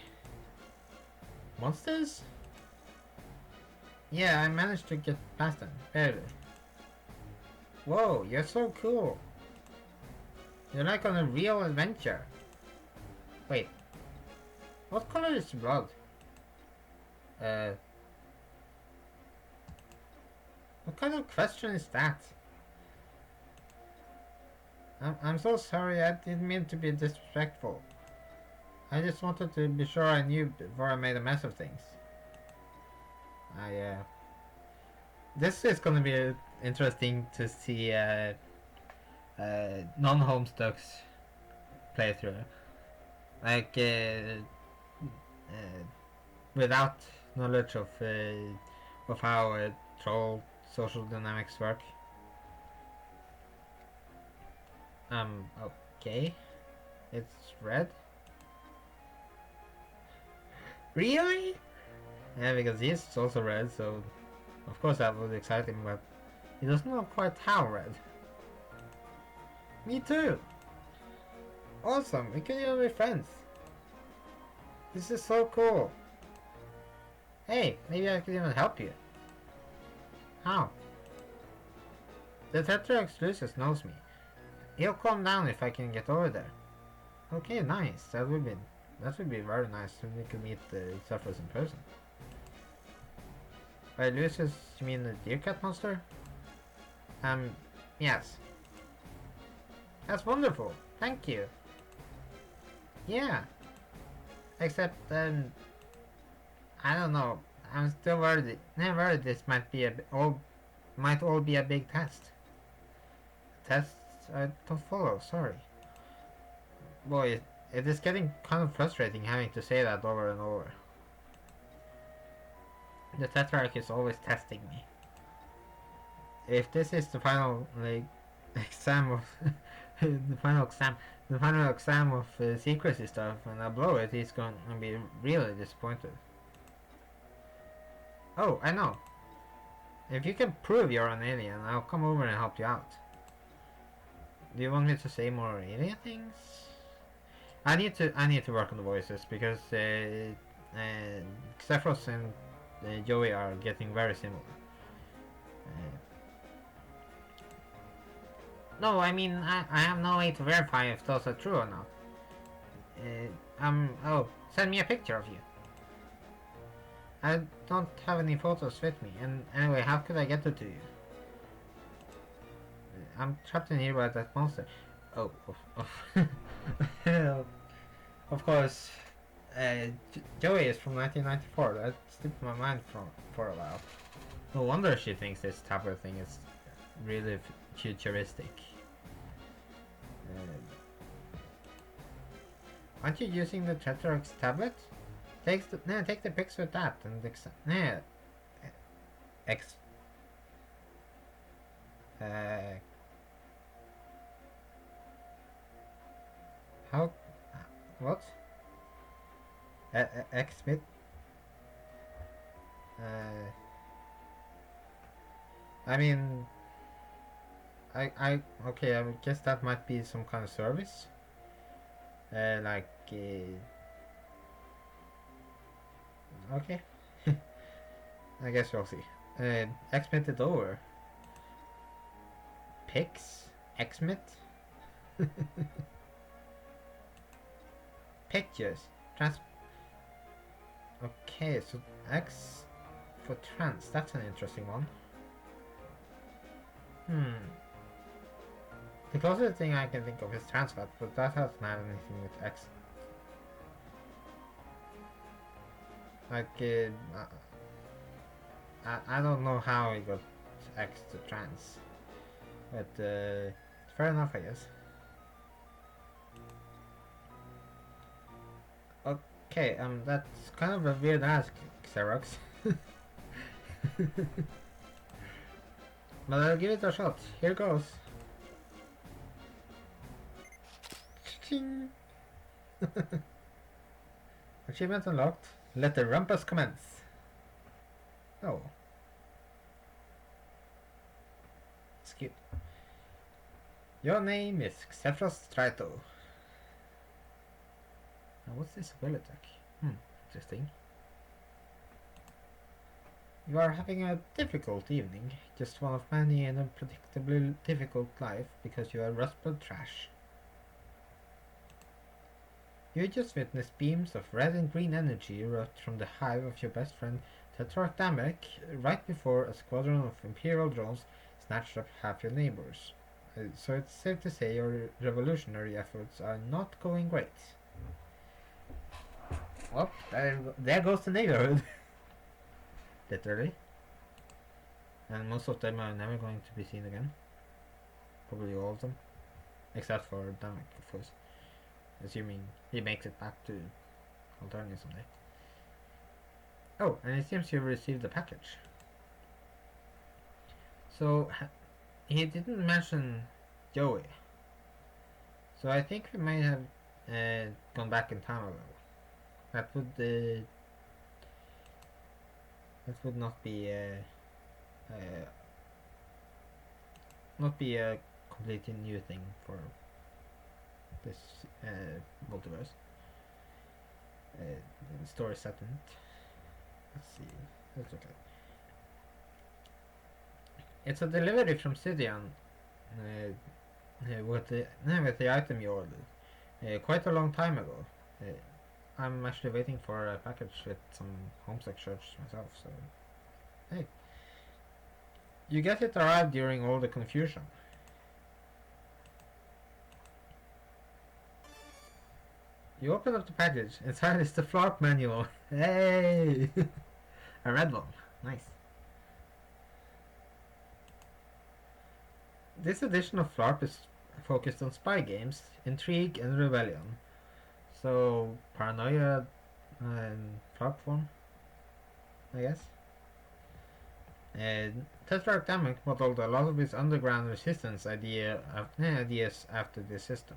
Monsters? Yeah, I managed to get past them, barely. Whoa, you're so cool. You're like on a real adventure. Wait. What color is blood? What kind of question is that? I'm so sorry, I didn't mean to be disrespectful. I just wanted to be sure I knew before I made a mess of things. This is gonna be interesting to see non-Homestuck's playthrough. Like, without knowledge of how troll social dynamics work. Okay. It's red. Really? Yeah, because he's also red, so of course that would excite him, but he doesn't know quite how red. Me too! Awesome, we can even be friends. This is so cool. Hey, maybe I could even help you. How? The Tetrarch Lucius knows me. He'll calm down if I can get over there. Okay, nice. That would be very nice when we could meet the Xefros in person. By Lucius, you mean the deer cat monster? Yes. That's wonderful. Thank you. Yeah. Except, I don't know. I'm still worried. Worried this might all be a big test. Tests I don't follow. Sorry. Boy, it is getting kind of frustrating having to say that over and over. The Tetrarch is always testing me. If this is the final exam of the final exam of secrecy stuff, and I blow it, he's going to be really disappointed. Oh, I know. If you can prove you're an alien, I'll come over and help you out. Do you want me to say more alien things? I need to work on the voices because Xefros and Joey are getting very similar. No, I mean I have no way to verify if those are true or not. Oh, send me a picture of you. I don't have any photos with me, and anyway, how could I get it to you? I'm trapped in here by that monster. Oh, of course. Joey is from 1994. That slipped my mind for a while. No wonder she thinks this tablet thing is really futuristic. Aren't you using the Tetrarch's tablet? Take the pics with that and how what? Xmit? I mean, okay, I guess that might be some kind of service. Okay. I guess we'll see. Xmit it over. Pics? Xmit? Pictures. Okay, so X for trans. That's an interesting one. The closest thing I can think of is transfat, but that doesn't have anything with X. I don't know how it got X to trans, but fair enough, I guess. Okay, that's kind of a weird ask, Xerox. But I'll give it a shot. Here goes. Achievement unlocked. Let the rumpus commence. Oh. Skip. Your name is Xefros Trito. Now what's this will attack? Interesting. You are having a difficult evening. Just one of many in a predictably difficult life because you are rustblood trash. You just witnessed beams of red and green energy erupt from the hive of your best friend Tetrarch Damek right before a squadron of Imperial drones snatched up half your neighbors. So it's safe to say your revolutionary efforts are not going great. Well, there goes the neighborhood. Literally. And most of them are never going to be seen again. Probably all of them. Except for Damek, of course. Assuming he makes it back to Alternia someday. Oh, and it seems you received the package. So, he didn't mention Joey. So I think we might have gone back in time a little. That would not be a completely new thing for this multiverse. Story set in it. Let's see. Let's look at it. It's a delivery from Sidian with the item you ordered. quite a long time ago. Uh, I'm actually waiting for a package with some homesick shirts myself, so hey. You get it arrived during all the confusion. You open up the package. Inside is the FLARP manual. Hey! A red one. Nice. This edition of FLARP is focused on spy games, intrigue, and rebellion. So, paranoia in FLARP form, I guess. Tetrarch modeled a lot of his underground resistance ideas after this system.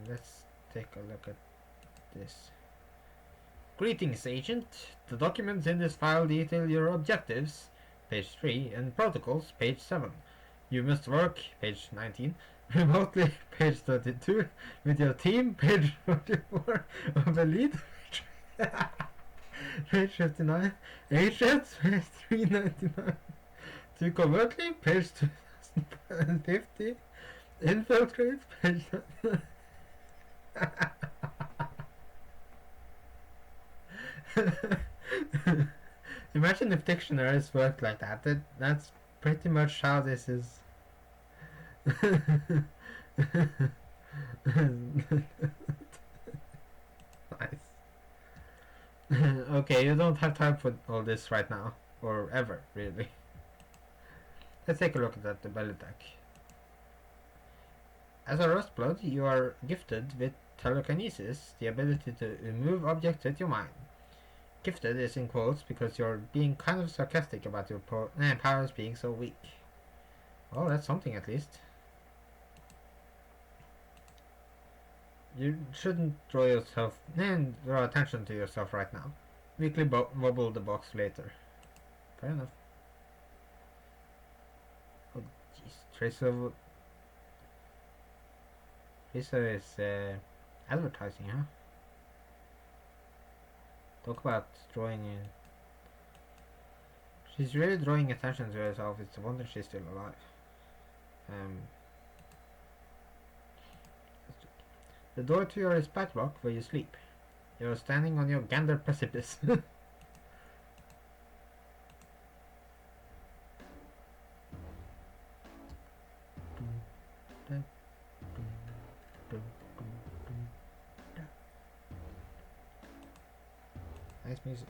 Let's take a look at this. Greetings, Agent. The documents in this file detail your objectives, page 3, and protocols, page 7. You must work, page 19, remotely, page 32, with your team, page 44, of Elite, page 59, agents, page 399, to covertly, page 2050, infiltrate, page Imagine if dictionaries worked like that. That's pretty much how this is. Nice. Okay, you don't have time for all this right now. Or ever, really. Let's take a look at that ability deck. As a rustblood, you are gifted with telekinesis, the ability to remove objects with your mind. Gifted is in quotes because you're being kind of sarcastic about your powers being so weak. Well, that's something at least. You shouldn't draw attention to yourself right now. Weekly wobble the box later. Fair enough. Oh jeez, Tracer is advertising, huh? Talk about drawing in. She's really drawing attention to herself. It's a wonder she's still alive. The door to your spot block where you sleep. You're standing on your gander precipice. Nice music.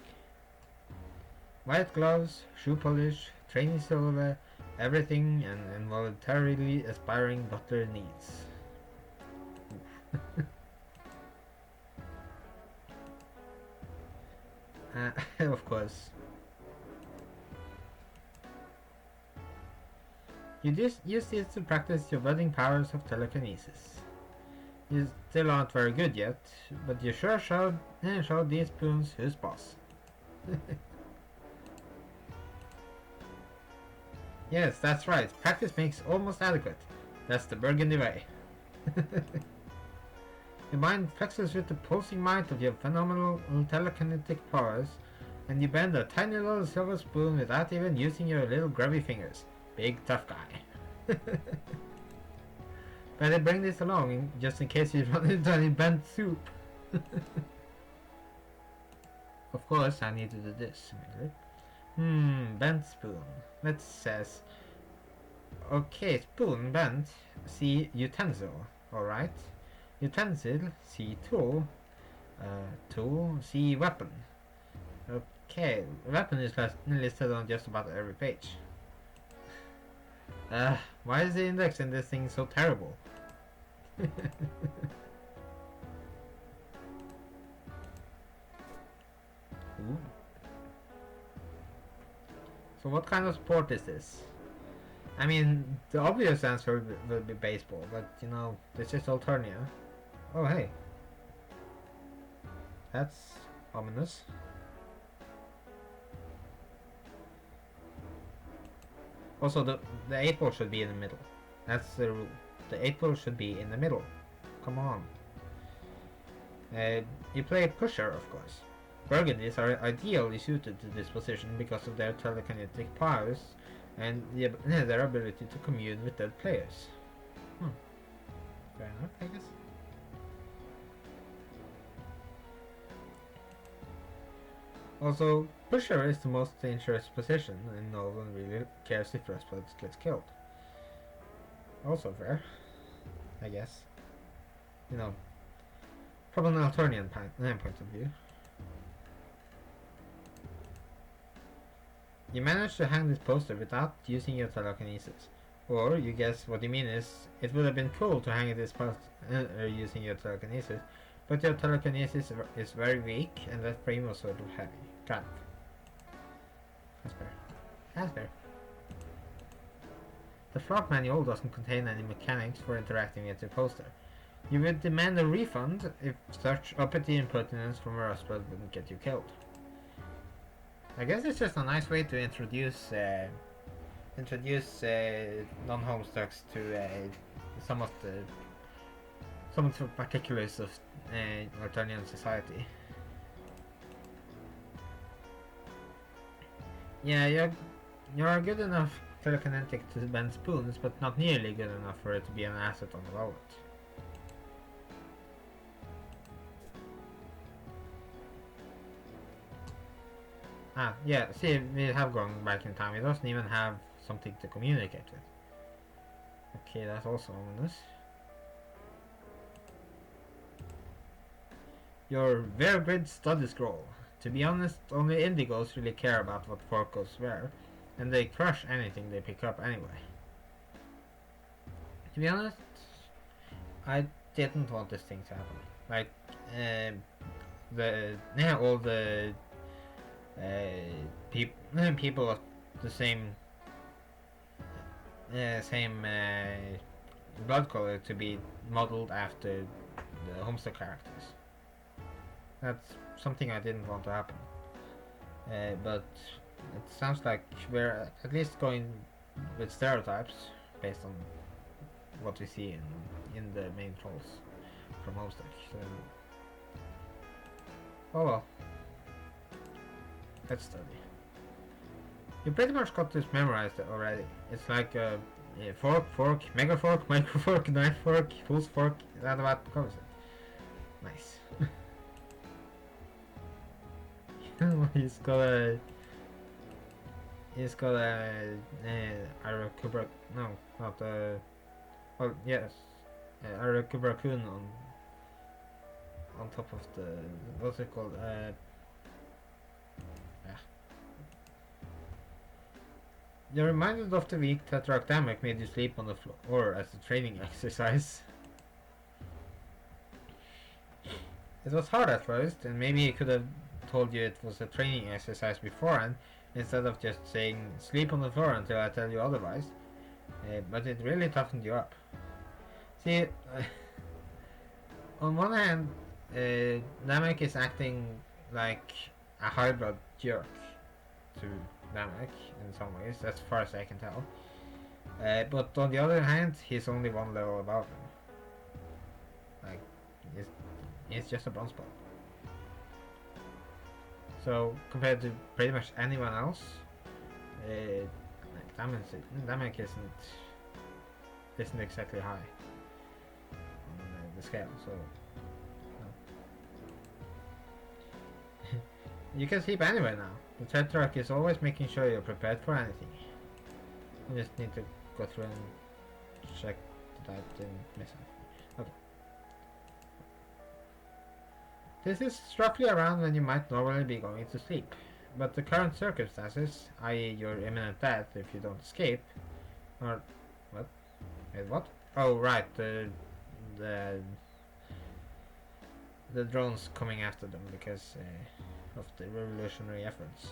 White gloves, shoe polish, training silhouette, everything an involuntarily aspiring butler needs. Of course. You just use this to practice your budding powers of telekinesis. You still aren't very good yet, but you sure showed these spoons who's boss. Yes, that's right. Practice makes almost adequate. That's the Burgundy way. Your mind flexes with the pulsing might of your phenomenal telekinetic powers, and you bend a tiny little silver spoon without even using your little grubby fingers. Big tough guy. Better bring this along just in case you run into any bent soup. Of course, I need to do this. Bent spoon. Let's says. Okay, spoon bent. See utensil. Alright. Utensil. See tool. Tool. See weapon. Okay, weapon is listed on just about every page. Why is the index in this thing so terrible? Ooh. So what kind of sport is this? I mean, the obvious answer will be baseball, but you know, this is Alternia. Oh hey. That's ominous. Also, the 8 ball should be in the middle. That's the rule. The 8 ball should be in the middle. Come on. You play pusher, of course. Burgundies are ideally suited to this position because of their telekinetic powers and their ability to commune with dead players. Fair enough, I guess. Also, pusher is the most dangerous position, and no one really cares if rustblood gets killed. Also fair, I guess. You know, from an Alternate point of view. You managed to hang this poster without using your telekinesis. Or, you guess what you mean is, it would have been cool to hang this poster using your telekinesis, but your telekinesis is very weak, and that frame was sort of heavy. Kind of. That's fair. That's fair. The flop manual doesn't contain any mechanics for interacting with your poster. You would demand a refund if such uppity impertinence from a rustblood wouldn't get you killed. I guess it's just a nice way to introduce non-homestucks to some of the particulars of Artonian society. Yeah, you're good enough telekinetic to bend spoons, but not nearly good enough for it to be an asset on the wallet. Ah, yeah, see, we have gone back in time. It doesn't even have something to communicate with. Okay, that's also ominous. Your Vergrid study scroll. To be honest, only indigos really care about what Forkos wear, and they crush anything they pick up anyway. To be honest, I didn't want this thing to happen. Like, all the people of the same blood color to be modeled after the Homestuck characters. That's something I didn't want to happen. But it sounds like we're at least going with stereotypes based on what we see in the main trolls from Homestuck. So, oh well. Let's study. You pretty much got this memorized already. It's like fork, mega fork, micro fork, knife fork, full fork. That about covers it. Nice. He's got a Arakubra. No, not a. Well, yes, Arakubrakun on top of the, what's it called? You're reminded of the week that Rakdamek made you sleep on the floor as a training exercise. It was hard at first, and maybe he could have told you it was a training exercise beforehand, instead of just saying sleep on the floor until I tell you otherwise. But it really toughened you up. See, on one hand, Namek is acting like a high blood jerk to Namek in some ways, as far as I can tell. But on the other hand, he's only one level above him. Like, he's just a bronze ball. So, compared to pretty much anyone else, Namek isn't exactly high on the scale, so no. You can sleep anywhere now. The Tetrarch is always making sure you're prepared for anything. You just need to go through and check that I didn't miss anything. Okay. This is roughly around when you might normally be going to sleep, but the current circumstances, i.e. your imminent death if you don't escape, are... what? Wait, what? Oh, right, the drones coming after them because of the revolutionary efforts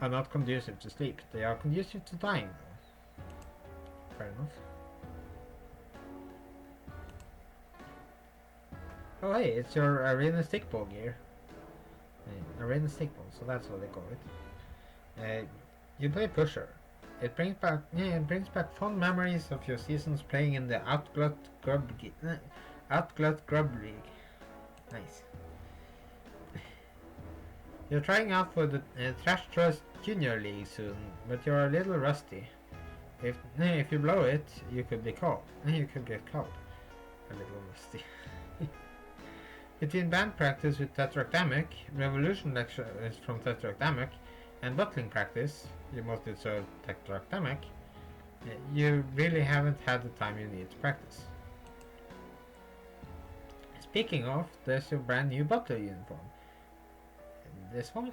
are not conducive to sleep. They are conducive to dying, though. Fair enough. Oh hey, it's your arena stickball gear. Arena stickball, so that's what they call it. You play pusher. It brings back fond memories of your seasons playing in the Outglut Grub League. Nice. You're trying out for the Trash Trust Junior League soon, but you're a little rusty. if you blow it, you could be cold. You could get cold. A little rusty. Between band practice with Tetractamic, revolution lectures from Tetractamic, and buckling practice, you mostly serve Tetractamic, you really haven't had the time you need to practice. Speaking of, there's your brand new butler uniform. This one?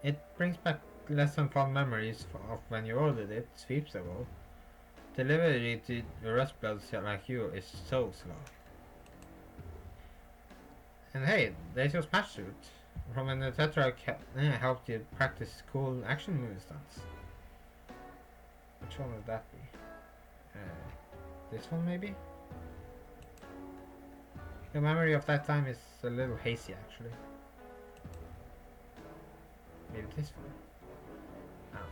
It brings back less than fond memories of when you ordered it sweeps ago. Delivery to the rustbloods like you is so slow. And hey, there's your smash suit from when the Tetra helped you practice cool action movie stunts. Which one would that be? This one maybe? The memory of that time is a little hazy actually. Maybe this one?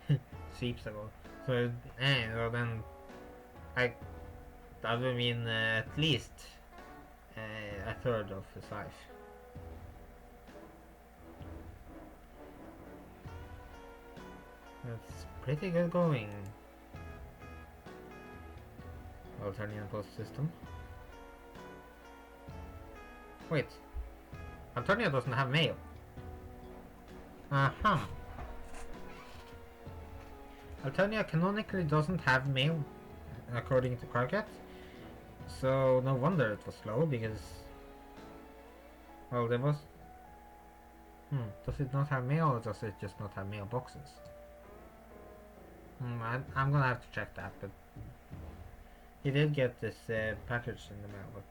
Oh. Sweeps ago. So, well then, that would mean at least a third of his life. That's pretty good going. Alternian post system. Wait, Alternia doesn't have mail. Alternia canonically doesn't have mail, according to Crockett. So no wonder it was slow, because... Well, there was... does it not have mail, or does it just not have mailboxes? I'm gonna have to check that, but... He did get this package in the mail, but...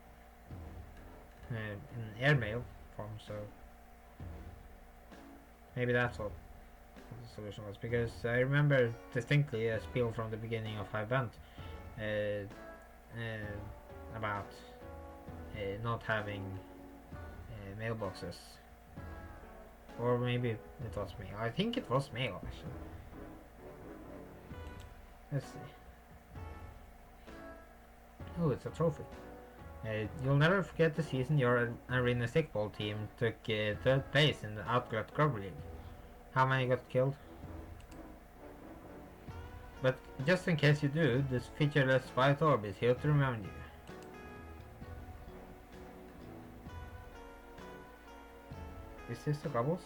in airmail form, so... Maybe that's what the solution was, because I remember distinctly a spiel from the beginning of Hiveswap about not having mailboxes, or maybe it was mail. I think it was mail actually. Let's see. Oh, it's a trophy. You'll never forget the season your arena stickball team took third place in the Outglut Grub League. How many got killed? But just in case you do, this featureless white orb is here to remind you. Is this the Grubbles?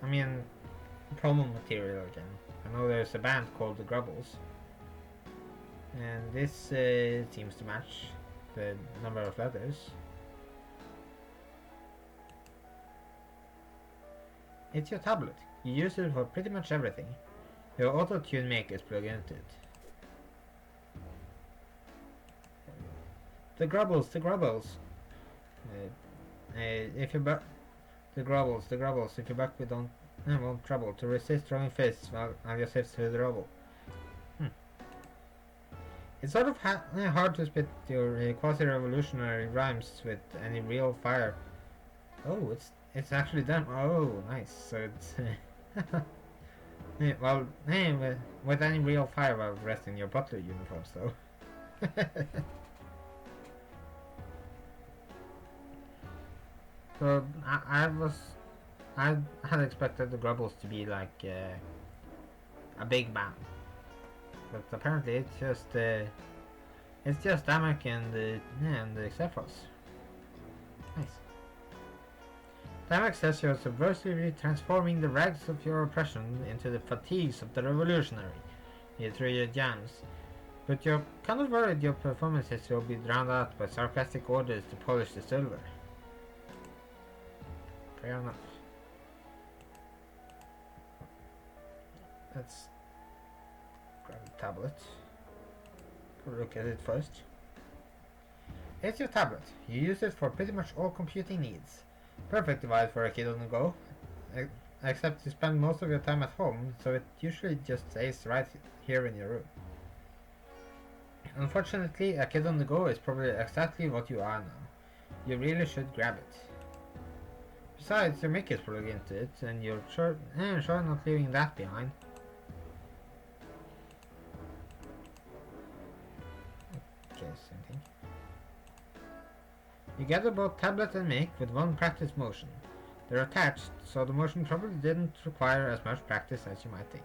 I mean, promo material again. I know there's a band called the Grubbles. And this seems to match the number of letters. It's your tablet. You use it for pretty much everything. Your auto-tune makers plug into it. The Grubbles, the Grubbles. If you buck the Grubbles, if you buck we don't want trouble. To resist throwing fists while you sift through the rubble. It's sort of hard to spit your quasi-revolutionary rhymes with any real fire. Oh, it's actually done. Oh, nice. So it's well, with any real fire while resting your butler uniforms, though. So I had expected the Grubbles to be like a big band. But apparently it's just Damek and the Xefros. Nice. Damek says you're subversively transforming the rags of your oppression into the fatigues of the revolutionary. Through your jams. But you're kind of worried your performances will be drowned out by sarcastic orders to polish the silver. Fair enough. Let's grab a tablet. Look at it first. It's your tablet. You use it for pretty much all computing needs. Perfect device for a kid on the go. Except you spend most of your time at home, so it usually just stays right here in your room. Unfortunately, a kid on the go is probably exactly what you are now. You really should grab it. Besides, your mic is plugged into it, and you're sure not leaving that behind. Okay, same thing. You gather both tablet and mic with one practice motion. They're attached, so the motion probably didn't require as much practice as you might think.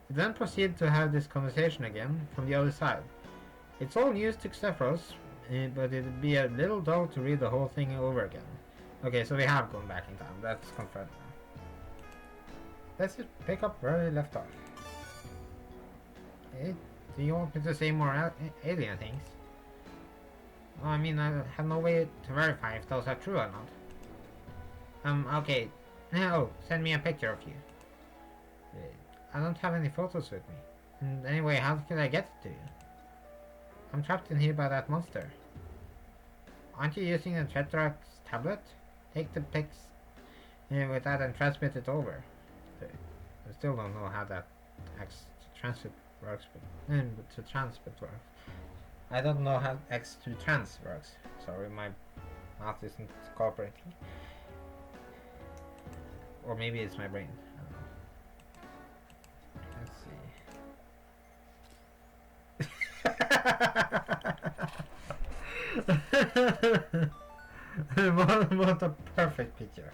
We then proceed to have this conversation again from the other side. It's all news to Xefros, but it'd be a little dull to read the whole thing over again. Okay, so we have gone back in time. That's confirmed now. Let's just pick up where we left off. Hey, do you want me to say more alien things? Well, I mean, I have no way to verify if those are true or not. Okay. No, send me a picture of you. I don't have any photos with me. And anyway, how can I get it to you? I'm trapped in here by that monster. Aren't you using a Tetrax tablet? Take the pics with that and transmit it over. I still don't know how that transmit works, but to transmit works. I don't know how X to trans works. Sorry, my mouth isn't cooperating. Or maybe it's my brain. What a perfect picture.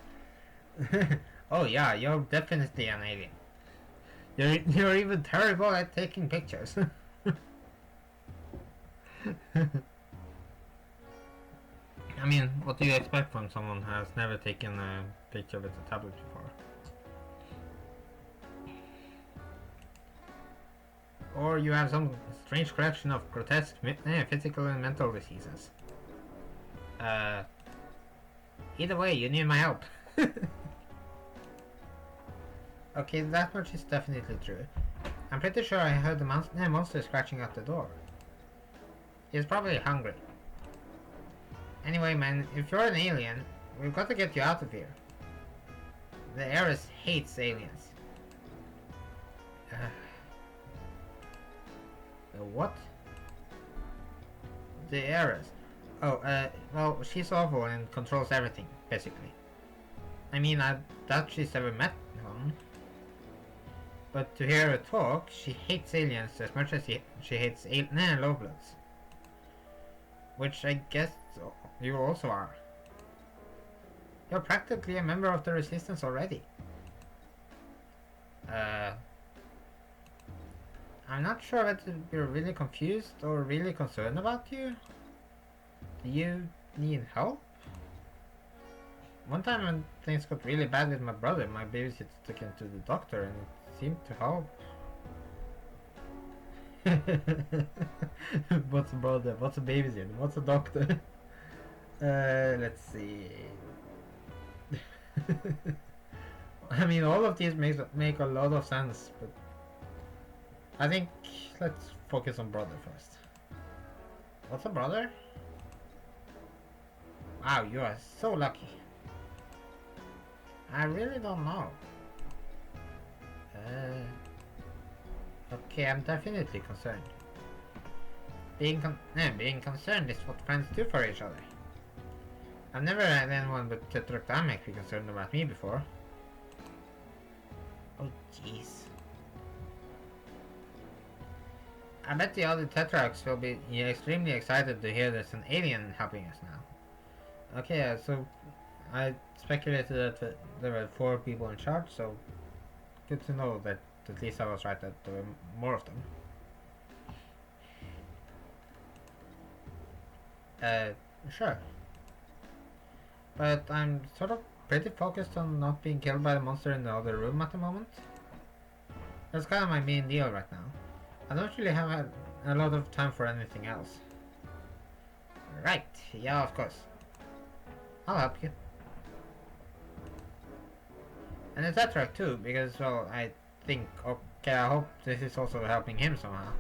Oh yeah, you're definitely an alien. You're even terrible at taking pictures. I mean, what do you expect from someone who has never taken a picture with a tablet before? Or you have some strange collection of grotesque physical and mental diseases. Either way, you need my help. Okay, that much is definitely true. I'm pretty sure I heard the monster scratching at the door. He's probably hungry. Anyway, man, if you're an alien, we've got to get you out of here. The heiress hates aliens. What? The heiress. Oh, well, she's awful and controls everything, basically. I mean, I doubt she's ever met one. But to hear her talk, she hates aliens as much as she hates lowbloods. Which I guess you also are. You're practically a member of the Resistance already. I'm not sure whether we're really confused or really concerned about you. Do you need help? One time when things got really bad with my brother, my babysitter took him to the doctor and it seemed to help. What's a brother? What's a babysitter? What's a doctor? Let's see. I mean, all of these make a lot of sense, but I think let's focus on brother first. What's a brother? Wow, you are so lucky. I really don't know. Okay, I'm definitely concerned. Being concerned is what friends do for each other. I've never had anyone but Tetractamic be concerned about me before. Oh jeez. I bet the other Tetrax will be extremely excited to hear there's an alien helping us now. Okay, so I speculated that there were 4 people in charge, so good to know that at least I was right that there were more of them. Sure. But I'm sort of pretty focused on not being killed by the monster in the other room at the moment. That's kind of my main deal right now. I don't really have a lot of time for anything else. Right, yeah, of course. I'll help you. And the Tetrac too, because, well, I think, okay, I hope this is also helping him somehow.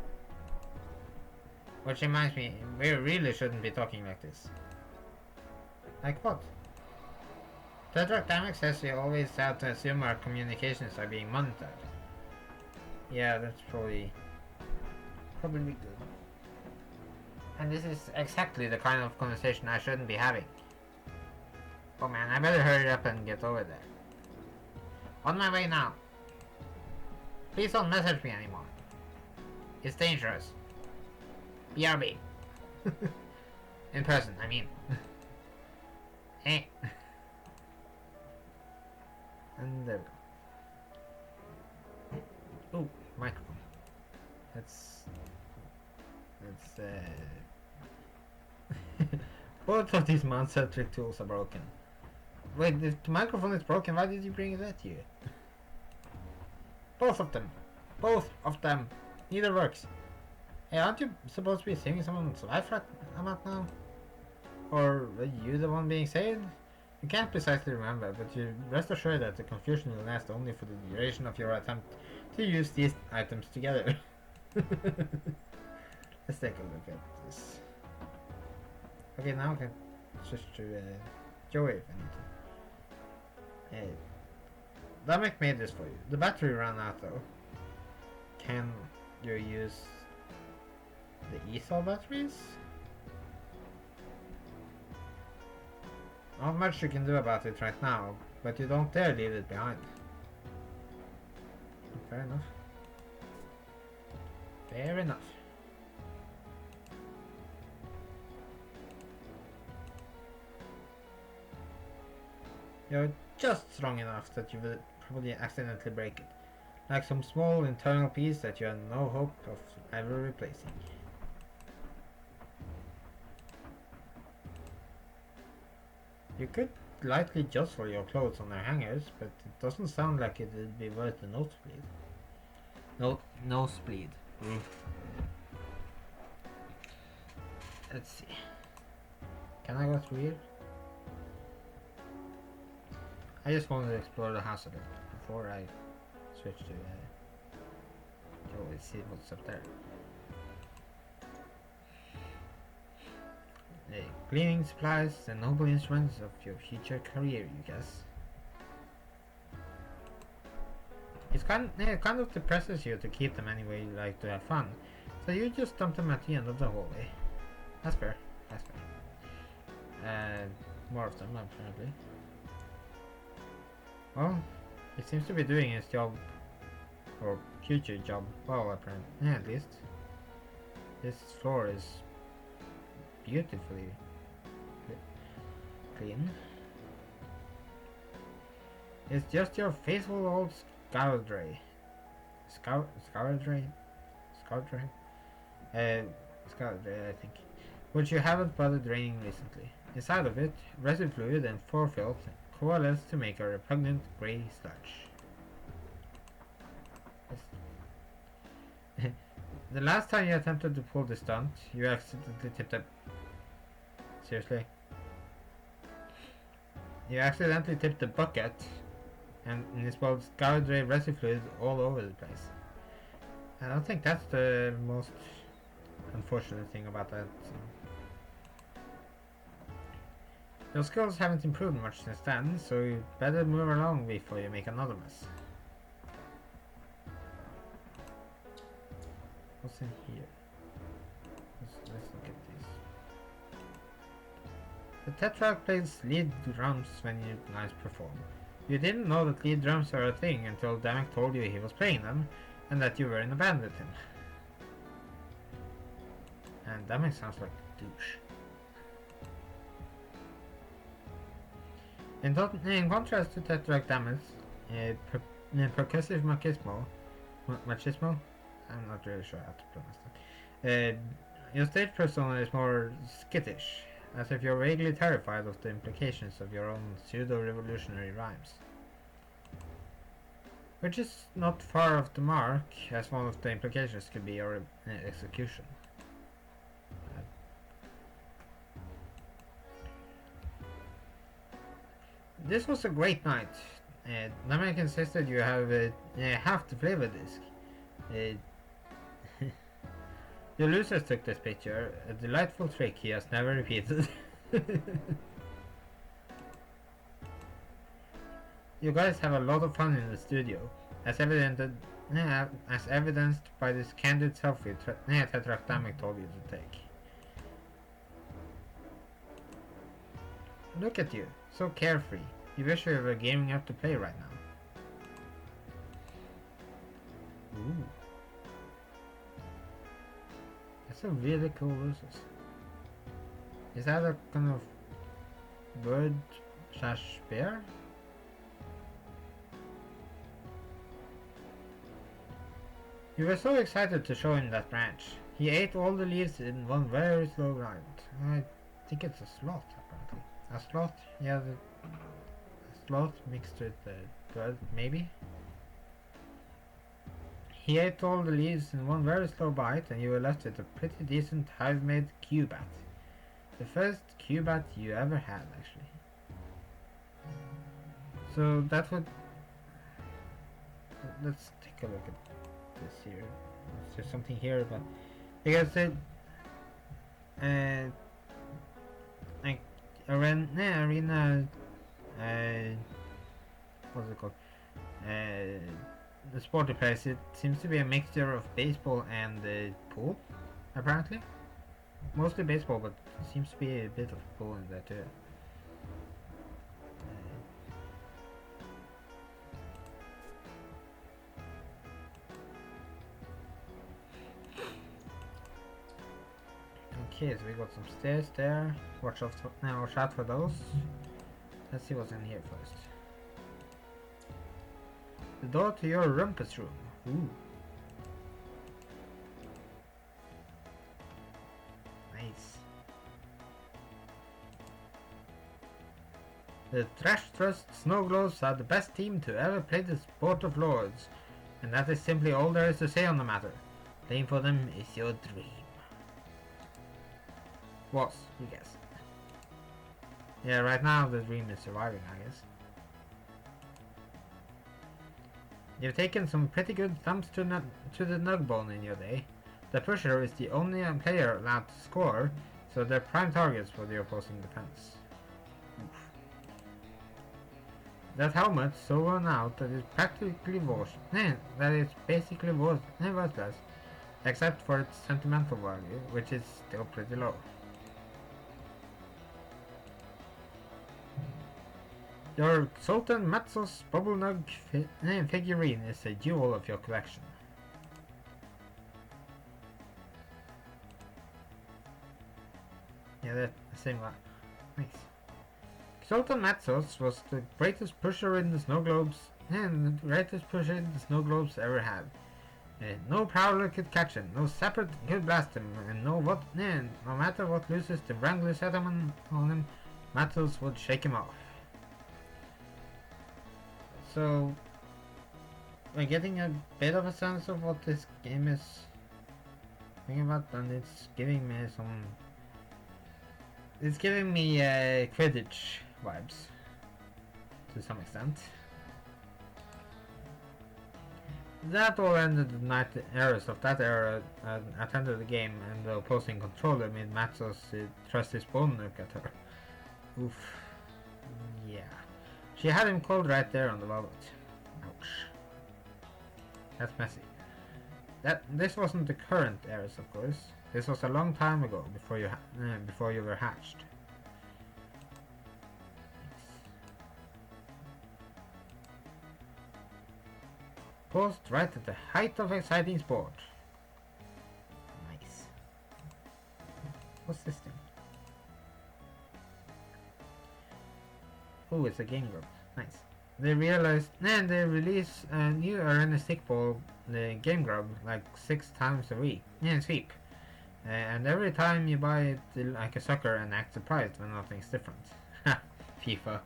Which reminds me, we really shouldn't be talking like this. Like what? Tetrac Dynamics says you always have to assume our communications are being monitored. Yeah, that's probably good. And this is exactly the kind of conversation I shouldn't be having. Oh man, I better hurry up and get over there. On my way now. Please don't message me anymore. It's dangerous. BRB. In person, I mean. Hey. mounters. Both of these mount trick tools are broken. Wait, if the microphone is broken, why did you bring it at you? Both of them. Both of them. Neither works. Hey, aren't you supposed to be saving someone's life right about now? Or are you the one being saved? You can't precisely remember, but you rest assured that the confusion will last only for the duration of your attempt to use these items together. Let's take a look at this. Okay, now I can switch to Joey if I need to. Damek made this for you. The battery ran out though. Can you use the ESOL batteries? Not much you can do about it right now, but you don't dare leave it behind. Fair enough. Fair enough. You're just strong enough that you will probably accidentally break it. Like some small internal piece that you have no hope of ever replacing. You could lightly jostle your clothes on their hangers, but it doesn't sound like it would be worth the nosebleed. Nosebleed. Let's see. Can I go through here? I just wanted to explore the house a bit before I switch to see what's up there. Cleaning supplies and noble instruments of your future career, you guess. It kind of depresses you to keep them anyway you like to have fun, so you just dump them at the end of the hallway. That's fair. That's fair. More of them, apparently. Well, it seems to be doing its job, or future job, well, apparently. Yeah, at least. This floor is beautifully clean. It's just your faithful old Scourdray. Scourdray, I think. Which you haven't bothered draining recently. Inside of it, resin fluid and floor filth coalesce to make a repugnant grey sludge. The last time you attempted to pull the stunt, you accidentally tipped a... Seriously? You accidentally tipped the bucket and it spilled Scourdray resin fluid all over the place. I don't think that's the most unfortunate thing about that. Your skills haven't improved much since then, so you better move along before you make another mess. What's in here? Let's look at these. The Tetrarch plays lead drums when you guys perform. You didn't know that lead drums are a thing until Damek told you he was playing them, and that you were in a band with him. And Damek sounds like a douche. In contrast to Tetrarch Damek, percussive machismo, I'm not really sure how to pronounce that. Your stage persona is more skittish, as if you're vaguely terrified of the implications of your own pseudo-revolutionary rhymes. Which is not far off the mark, as one of the implications could be your execution. This was a great night. Damek insisted you have half the flavor disc. Your losers took this picture, a delightful trick he has never repeated. You guys have a lot of fun in the studio, as evidenced by this candid selfie Tetrarch Damek told you to take. Look at you, so carefree. You wish you were gaming up to play right now. Ooh. That's a really cool losers. Is that a kind of bird / bear? You were so excited to show him that branch. He ate all the leaves in one very slow bite. I think it's a sloth, apparently. A sloth? Yeah, a sloth mixed with blood, maybe? He ate all the leaves in one very slow bite, and you were left with a pretty decent hive-made Q-bat. The first Q-bat you ever had, actually. So that would... Let's take a look at this here. There's something here, but... Because it... like... Arena... what's it called? The sporty place, it seems to be a mixture of baseball and pool, apparently. Mostly baseball, but it seems to be a bit of pool in there too. Okay, so we got some stairs there. Watch out for those. Let's see what's in here first. The door to your rumpus room. Ooh. Nice. The Trash Trust Snow Globes are the best team to ever play the sport of lords. And that is simply all there is to say on the matter. Playing for them is your dream. Was, you guess. Yeah, right now the dream is surviving, I guess. You've taken some pretty good thumps to the nug bone in your day. The pusher is the only player allowed to score, so they're prime targets for the opposing defense. Oof. That helmet so worn out that it's practically worthless, except for its sentimental value, which is still pretty low. Your Sultan Matzos Bubble Nug figurine is a jewel of your collection. Yeah, that's the same one. Nice. Sultan Matzos was the greatest pusher in the snow globes, and the greatest pusher the snow globes ever had. No prowler could catch him, no sapper could blast him, and no matter what loses the Wrangler set on him, Matzos would shake him off. So, we're getting a bit of a sense of what this game is thinking about, and it's giving me some... It's giving me Quidditch vibes, to some extent. That all ended the night errors of that era attended the game, and the opposing controller made Matzos thrust his bone nuke at her. Oof. Yeah. She had him cold right there on the velvet. Ouch. That's messy. This wasn't the current eras, of course. This was a long time ago, before you were hatched. Post right at the height of exciting sport. Nice. What's this thing? Oh, it's a game group. Nice. They release a new arena stickball game grub like 6 times a week. Yeah, sweep. And every time you buy it like a sucker and act surprised when nothing's different. FIFA.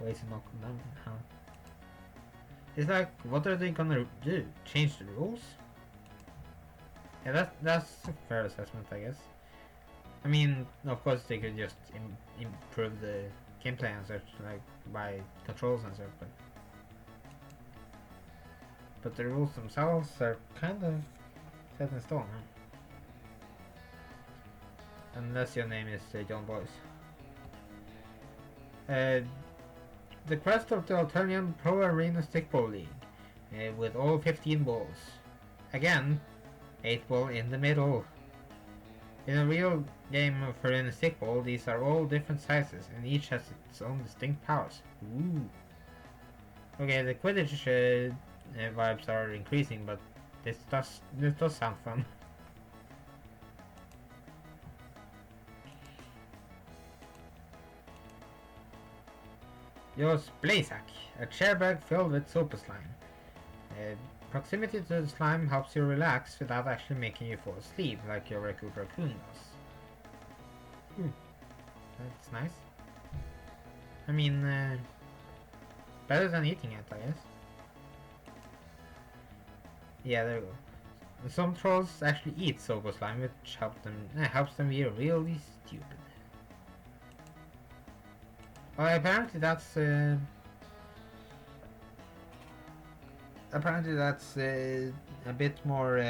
Ways to knock them down. Huh? It's like, what are they gonna do? Change the rules? Yeah, that's a fair assessment, I guess. I mean, of course they could just improve the gameplay and such, like by controls and such, but the rules themselves are kind of set in stone, huh? Unless your name is John Boyce. The quest of the Alternian Pro Arena Stickball League, with all 15 balls. Again, 8 ball in the middle. In a real game of arena stickball, these are all different sizes, and each has its own distinct powers. Ooh. Okay, the Quidditch vibes are increasing, but this does sound fun. Your Blazak, a chair bag filled with super slime. Proximity to the slime helps you relax without actually making you fall asleep, like your Raccoon Raccoon does. That's nice. I mean, better than eating it, I guess. Yeah, there we go. Some trolls actually eat Sobo slime, which helps them be really stupid. Well, apparently that's a bit more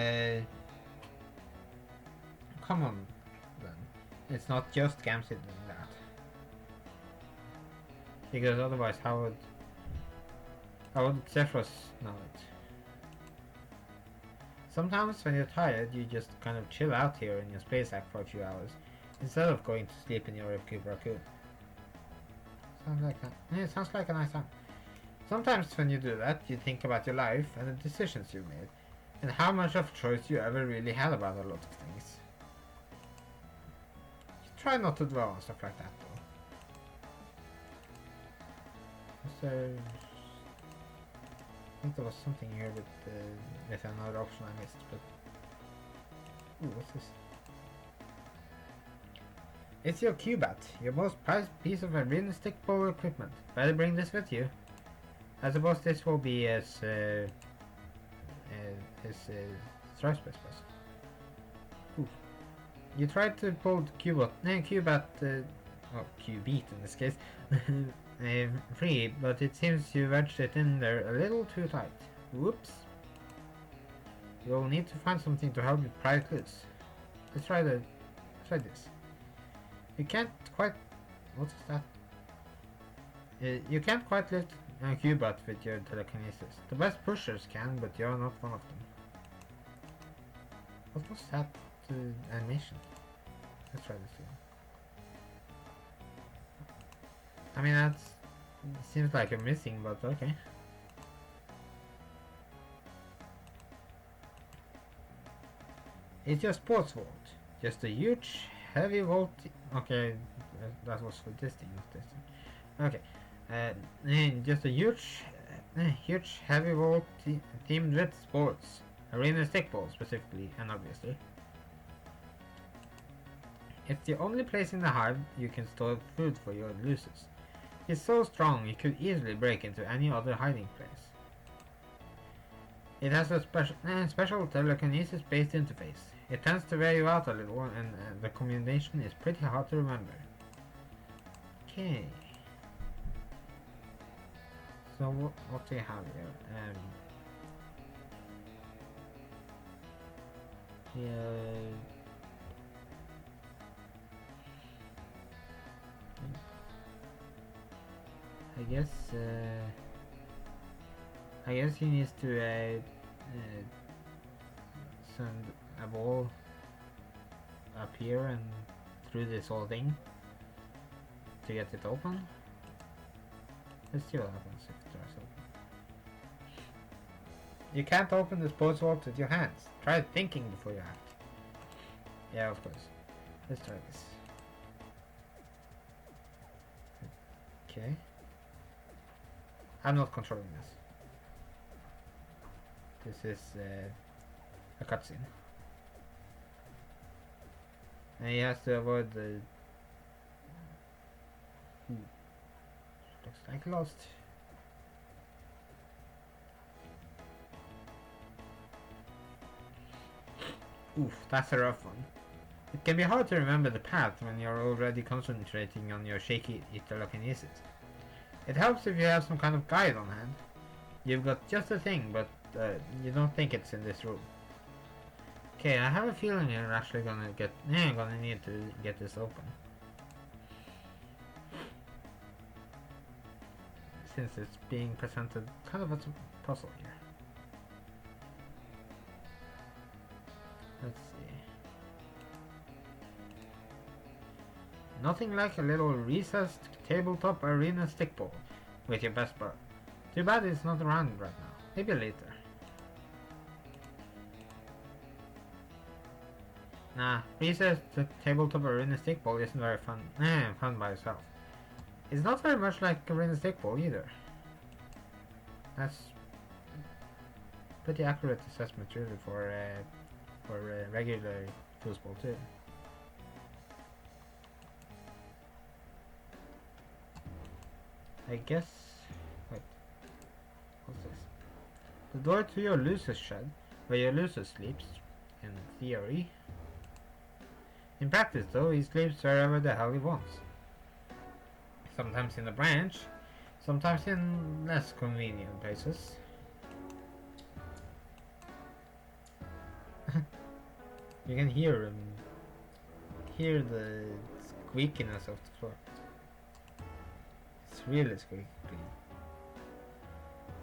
common then. It's not just Gamsit doing that. Because otherwise, how would Xefros know it? Sometimes when you're tired, you just kind of chill out here in your space sack for a few hours, instead of going to sleep in your Raccoon. Sounds like that. Yeah, it sounds like a nice time. Sometimes when you do that, you think about your life and the decisions you made, and how much of a choice you ever really had about a lot of things. You try not to dwell on stuff like that, though. So, I think there was something here with another option I missed, but... Ooh, what's this? It's your Q-Bat, your most prized piece of realistic bowl equipment. Better bring this with you. I suppose this will be his stress specialist. You tried to pull the Q-Bat, well, Q-Beat in this case, free, but it seems you wedged it in there a little too tight. Whoops. You'll need to find something to help you pry it loose. Let's try this. You can't quite... What is that? You can't quite lift a Q-Bat with your telekinesis. The best pushers can, but you're not one of them. What was that animation? Let's try this again. I mean, that seems like a missing, but okay. It's your sports vault. Just a huge, heavy vault. Okay, that was for this thing, not this thing. Okay. Just a huge, heavy vault themed with sports. Arena stickball specifically, and obviously. It's the only place in the hive you can store food for your losers. It's so strong it could easily break into any other hiding place. It has a special telekinesis-based interface. It tends to wear you out a little, and the combination is pretty hard to remember. Okay. So what do you have here? I guess he needs to send a ball up here and through this whole thing to get it open. Let's see what happens if it tries open. You can't open the sports vault with your hands. Try thinking before you act. Yeah, of course. Let's try this. Okay. I'm not controlling this. This is a cutscene. And he has to avoid the... Looks like lost. Oof, that's a rough one. It can be hard to remember the path when you're already concentrating on your shaky telekinesis. It helps if you have some kind of guide on hand. You've got just the thing, but you don't think it's in this room. Okay, I have a feeling you're actually gonna need to get this open. Since it's being presented kind of as a puzzle here. Let's see. Nothing like a little recessed tabletop arena stickball with your best bud. Too bad it's not around right now. Maybe later. Nah, recessed tabletop arena stickball isn't very fun. Fun by itself. It's not very much like arena stickball either. That's pretty accurate assessment really for regular foosball too. I guess. Wait. What's this? The door to your loser's shed, where your loser sleeps. In theory. In practice, though, he sleeps wherever the hell he wants. Sometimes in the branch, sometimes in less convenient places. You can hear the squeakiness of the floor. It's really squeaky.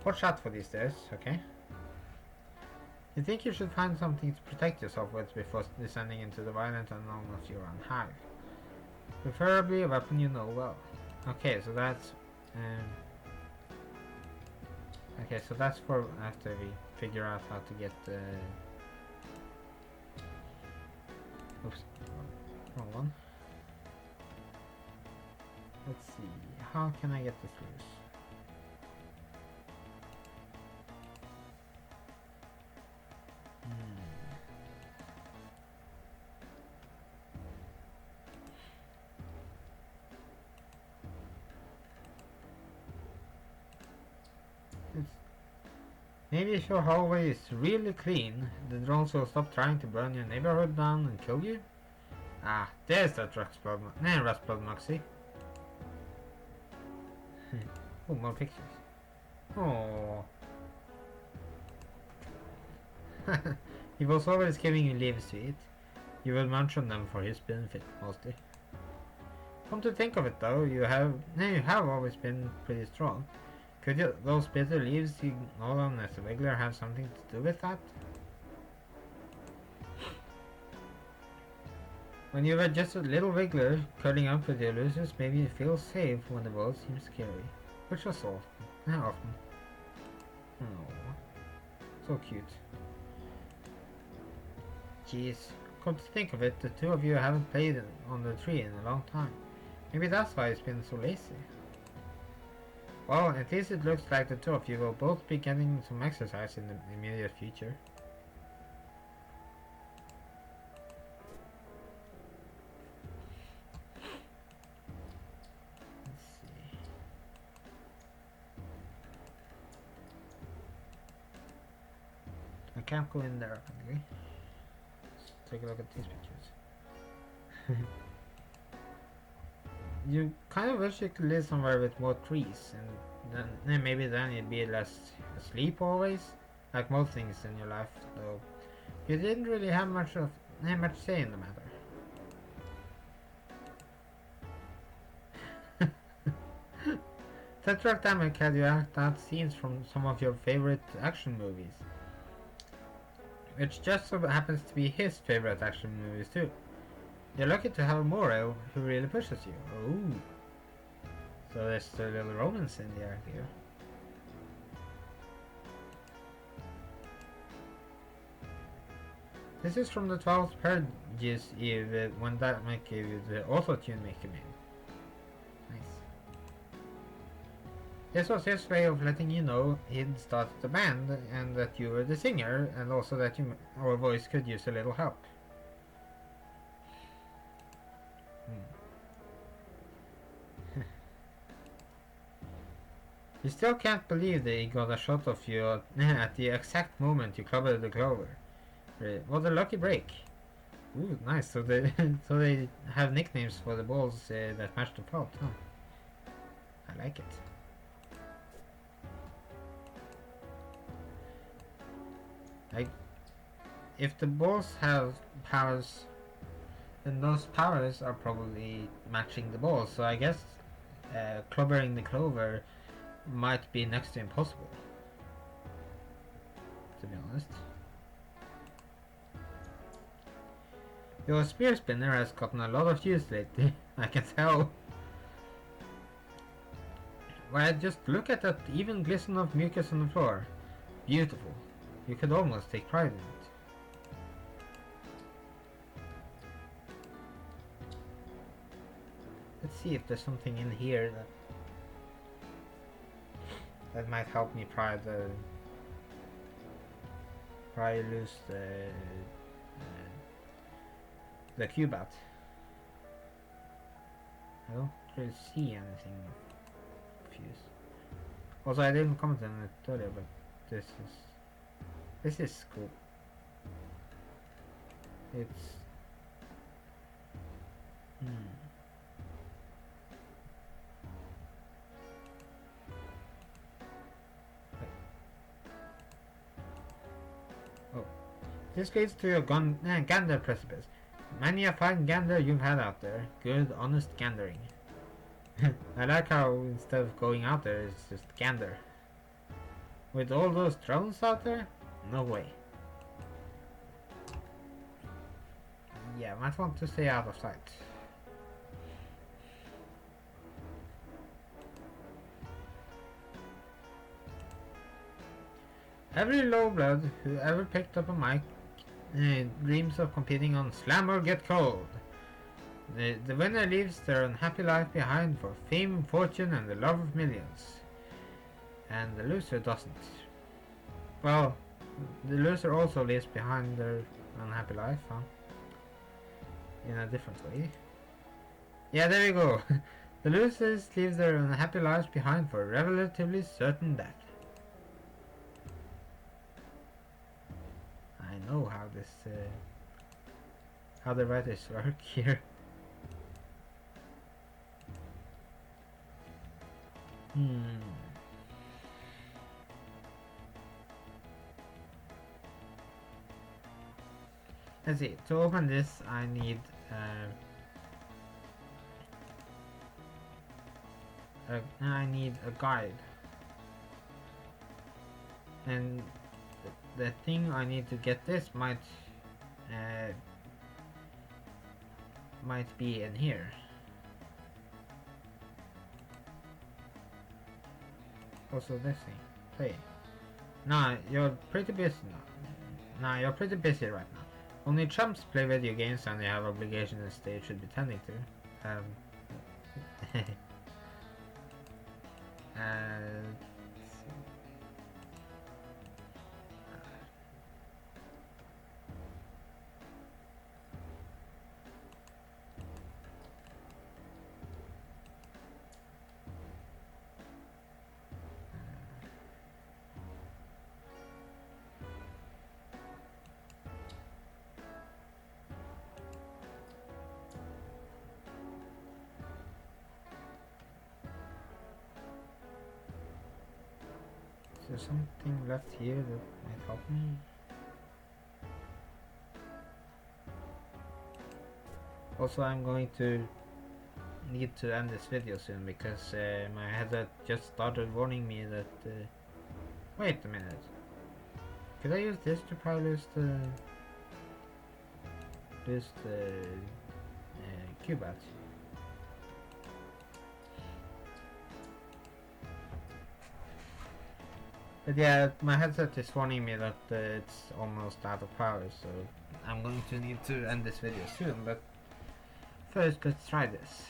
Watch out for these stairs, okay? You think you should find something to protect yourself with before descending into the violent unknown of your own hive. Preferably a weapon you know well. Okay, so that's for after we figure out how to get the. Oops, wrong one. Let's see. How can I get this loose? Maybe if your hallway is really clean, the drones will stop trying to burn your neighborhood down and kill you. Ah, there's that rustblood Moxie. Oh, more pictures. Oh. He was always giving you leaves to eat. You will munch on them for his benefit, mostly. Come to think of it though, you have always been pretty strong. Could those bitter leaves you gnawed on as a regular have something to do with that? When you were just a little wiggler, curling up with your losers, maybe you feel safe when the world seems scary. Which was often. Oh, so cute. Jeez, come to think of it, the two of you haven't played on the tree in a long time. Maybe that's why it's been so lazy. Well, at least it looks like the two of you will both be getting some exercise in the immediate future. Let's see. I can't go in there, apparently. Let's take a look at these pictures. You kind of wish you could live somewhere with more trees, and then maybe then you'd be less asleep always, like most things in your life. Though you didn't really have much say in the matter. Tetractamic had you act out scenes from some of your favorite action movies, which just so happens to be his favorite action movies too. You're lucky to have a Morel who really pushes you. Oh. So there's a little romance in the air here. This is from the 12th Pages Eve when that might give you the auto-tune maker made. Nice. This was his way of letting you know he'd started the band and that you were the singer, and also that our voice could use a little help. You still can't believe they got a shot of you at the exact moment you clobbered the clover. What a lucky break. Ooh, nice. So they have nicknames for the balls that match the plot, huh? I like it. If the balls have powers, then those powers are probably matching the balls. So I guess clobbering the clover might be next to impossible, to be honest. Your spear spinner has gotten a lot of use lately, I can tell. Well, just look at that even glisten of mucus on the floor. Beautiful. You could almost take pride in it. Let's see if there's something in here that might help me pry the probably lose the Cubat. I don't really see anything fuse. Also, I didn't comment on it earlier, but this is cool. It's oh, this leads to your gander precipice. Many a fine gander you've had out there. Good, honest gandering. I like how instead of going out there, it's just gander. With all those drones out there? No way. Yeah, might want to stay out of sight. Every low blood who ever picked up a mic dreams of competing on Slam or Get Cold. The winner leaves their unhappy life behind for fame, fortune, and the love of millions. And the loser doesn't. Well, the loser also leaves behind their unhappy life, huh? In a different way. Yeah, there you go. The losers leave their unhappy lives behind for a relatively certain death. I know how this, how the writers work here. Let's see. To open this, I need a guide, and the thing I need to get this might be in here. Also this thing. Hey. Nah, you're pretty busy now. Nah, you're pretty busy right now. Only chumps play video games and they have obligations they should be tending to. Is there something left here that might help me? Also, I'm going to need to end this video soon because my headset just started warning me that wait a minute, could I use this to probably lose the Cubat? But yeah, my headset is warning me that it's almost out of power, so I'm going to need to end this video soon, but first let's try this.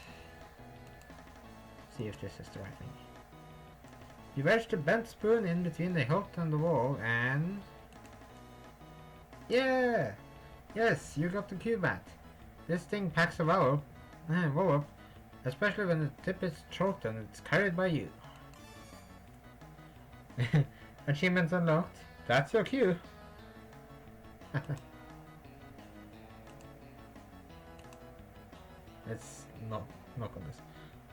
See if this is the right thing. You wedge the bent spoon in between the hilt and the wall and... Yeah! Yes, you got the Cubat. This thing packs a wallop, especially when the tip is choked and it's carried by you. Achievements unlocked. That's your cue. Let's knock on this.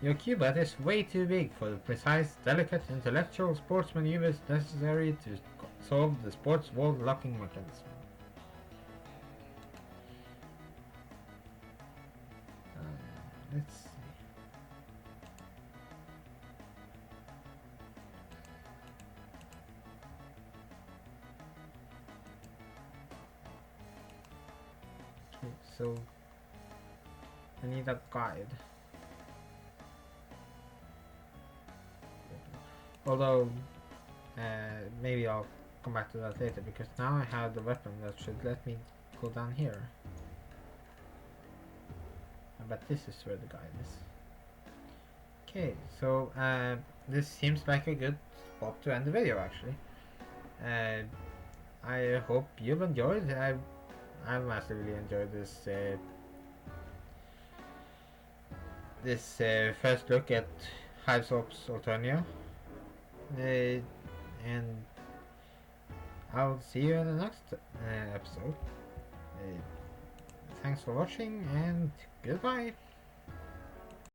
Your Cubat is way too big for the precise, delicate, intellectual sports maneuvers necessary to solve the sports wall locking mechanism. Let's see. Okay, so I need a guide. Although maybe I'll come back to that later because now I have the weapon that should let me go down here. But this is where the guide is. Okay, so this seems like a good spot to end the video actually. I hope you've enjoyed. I've massively enjoyed this first look at Hiveswap's Alternia, and I'll see you in the next episode. Thanks for watching and goodbye.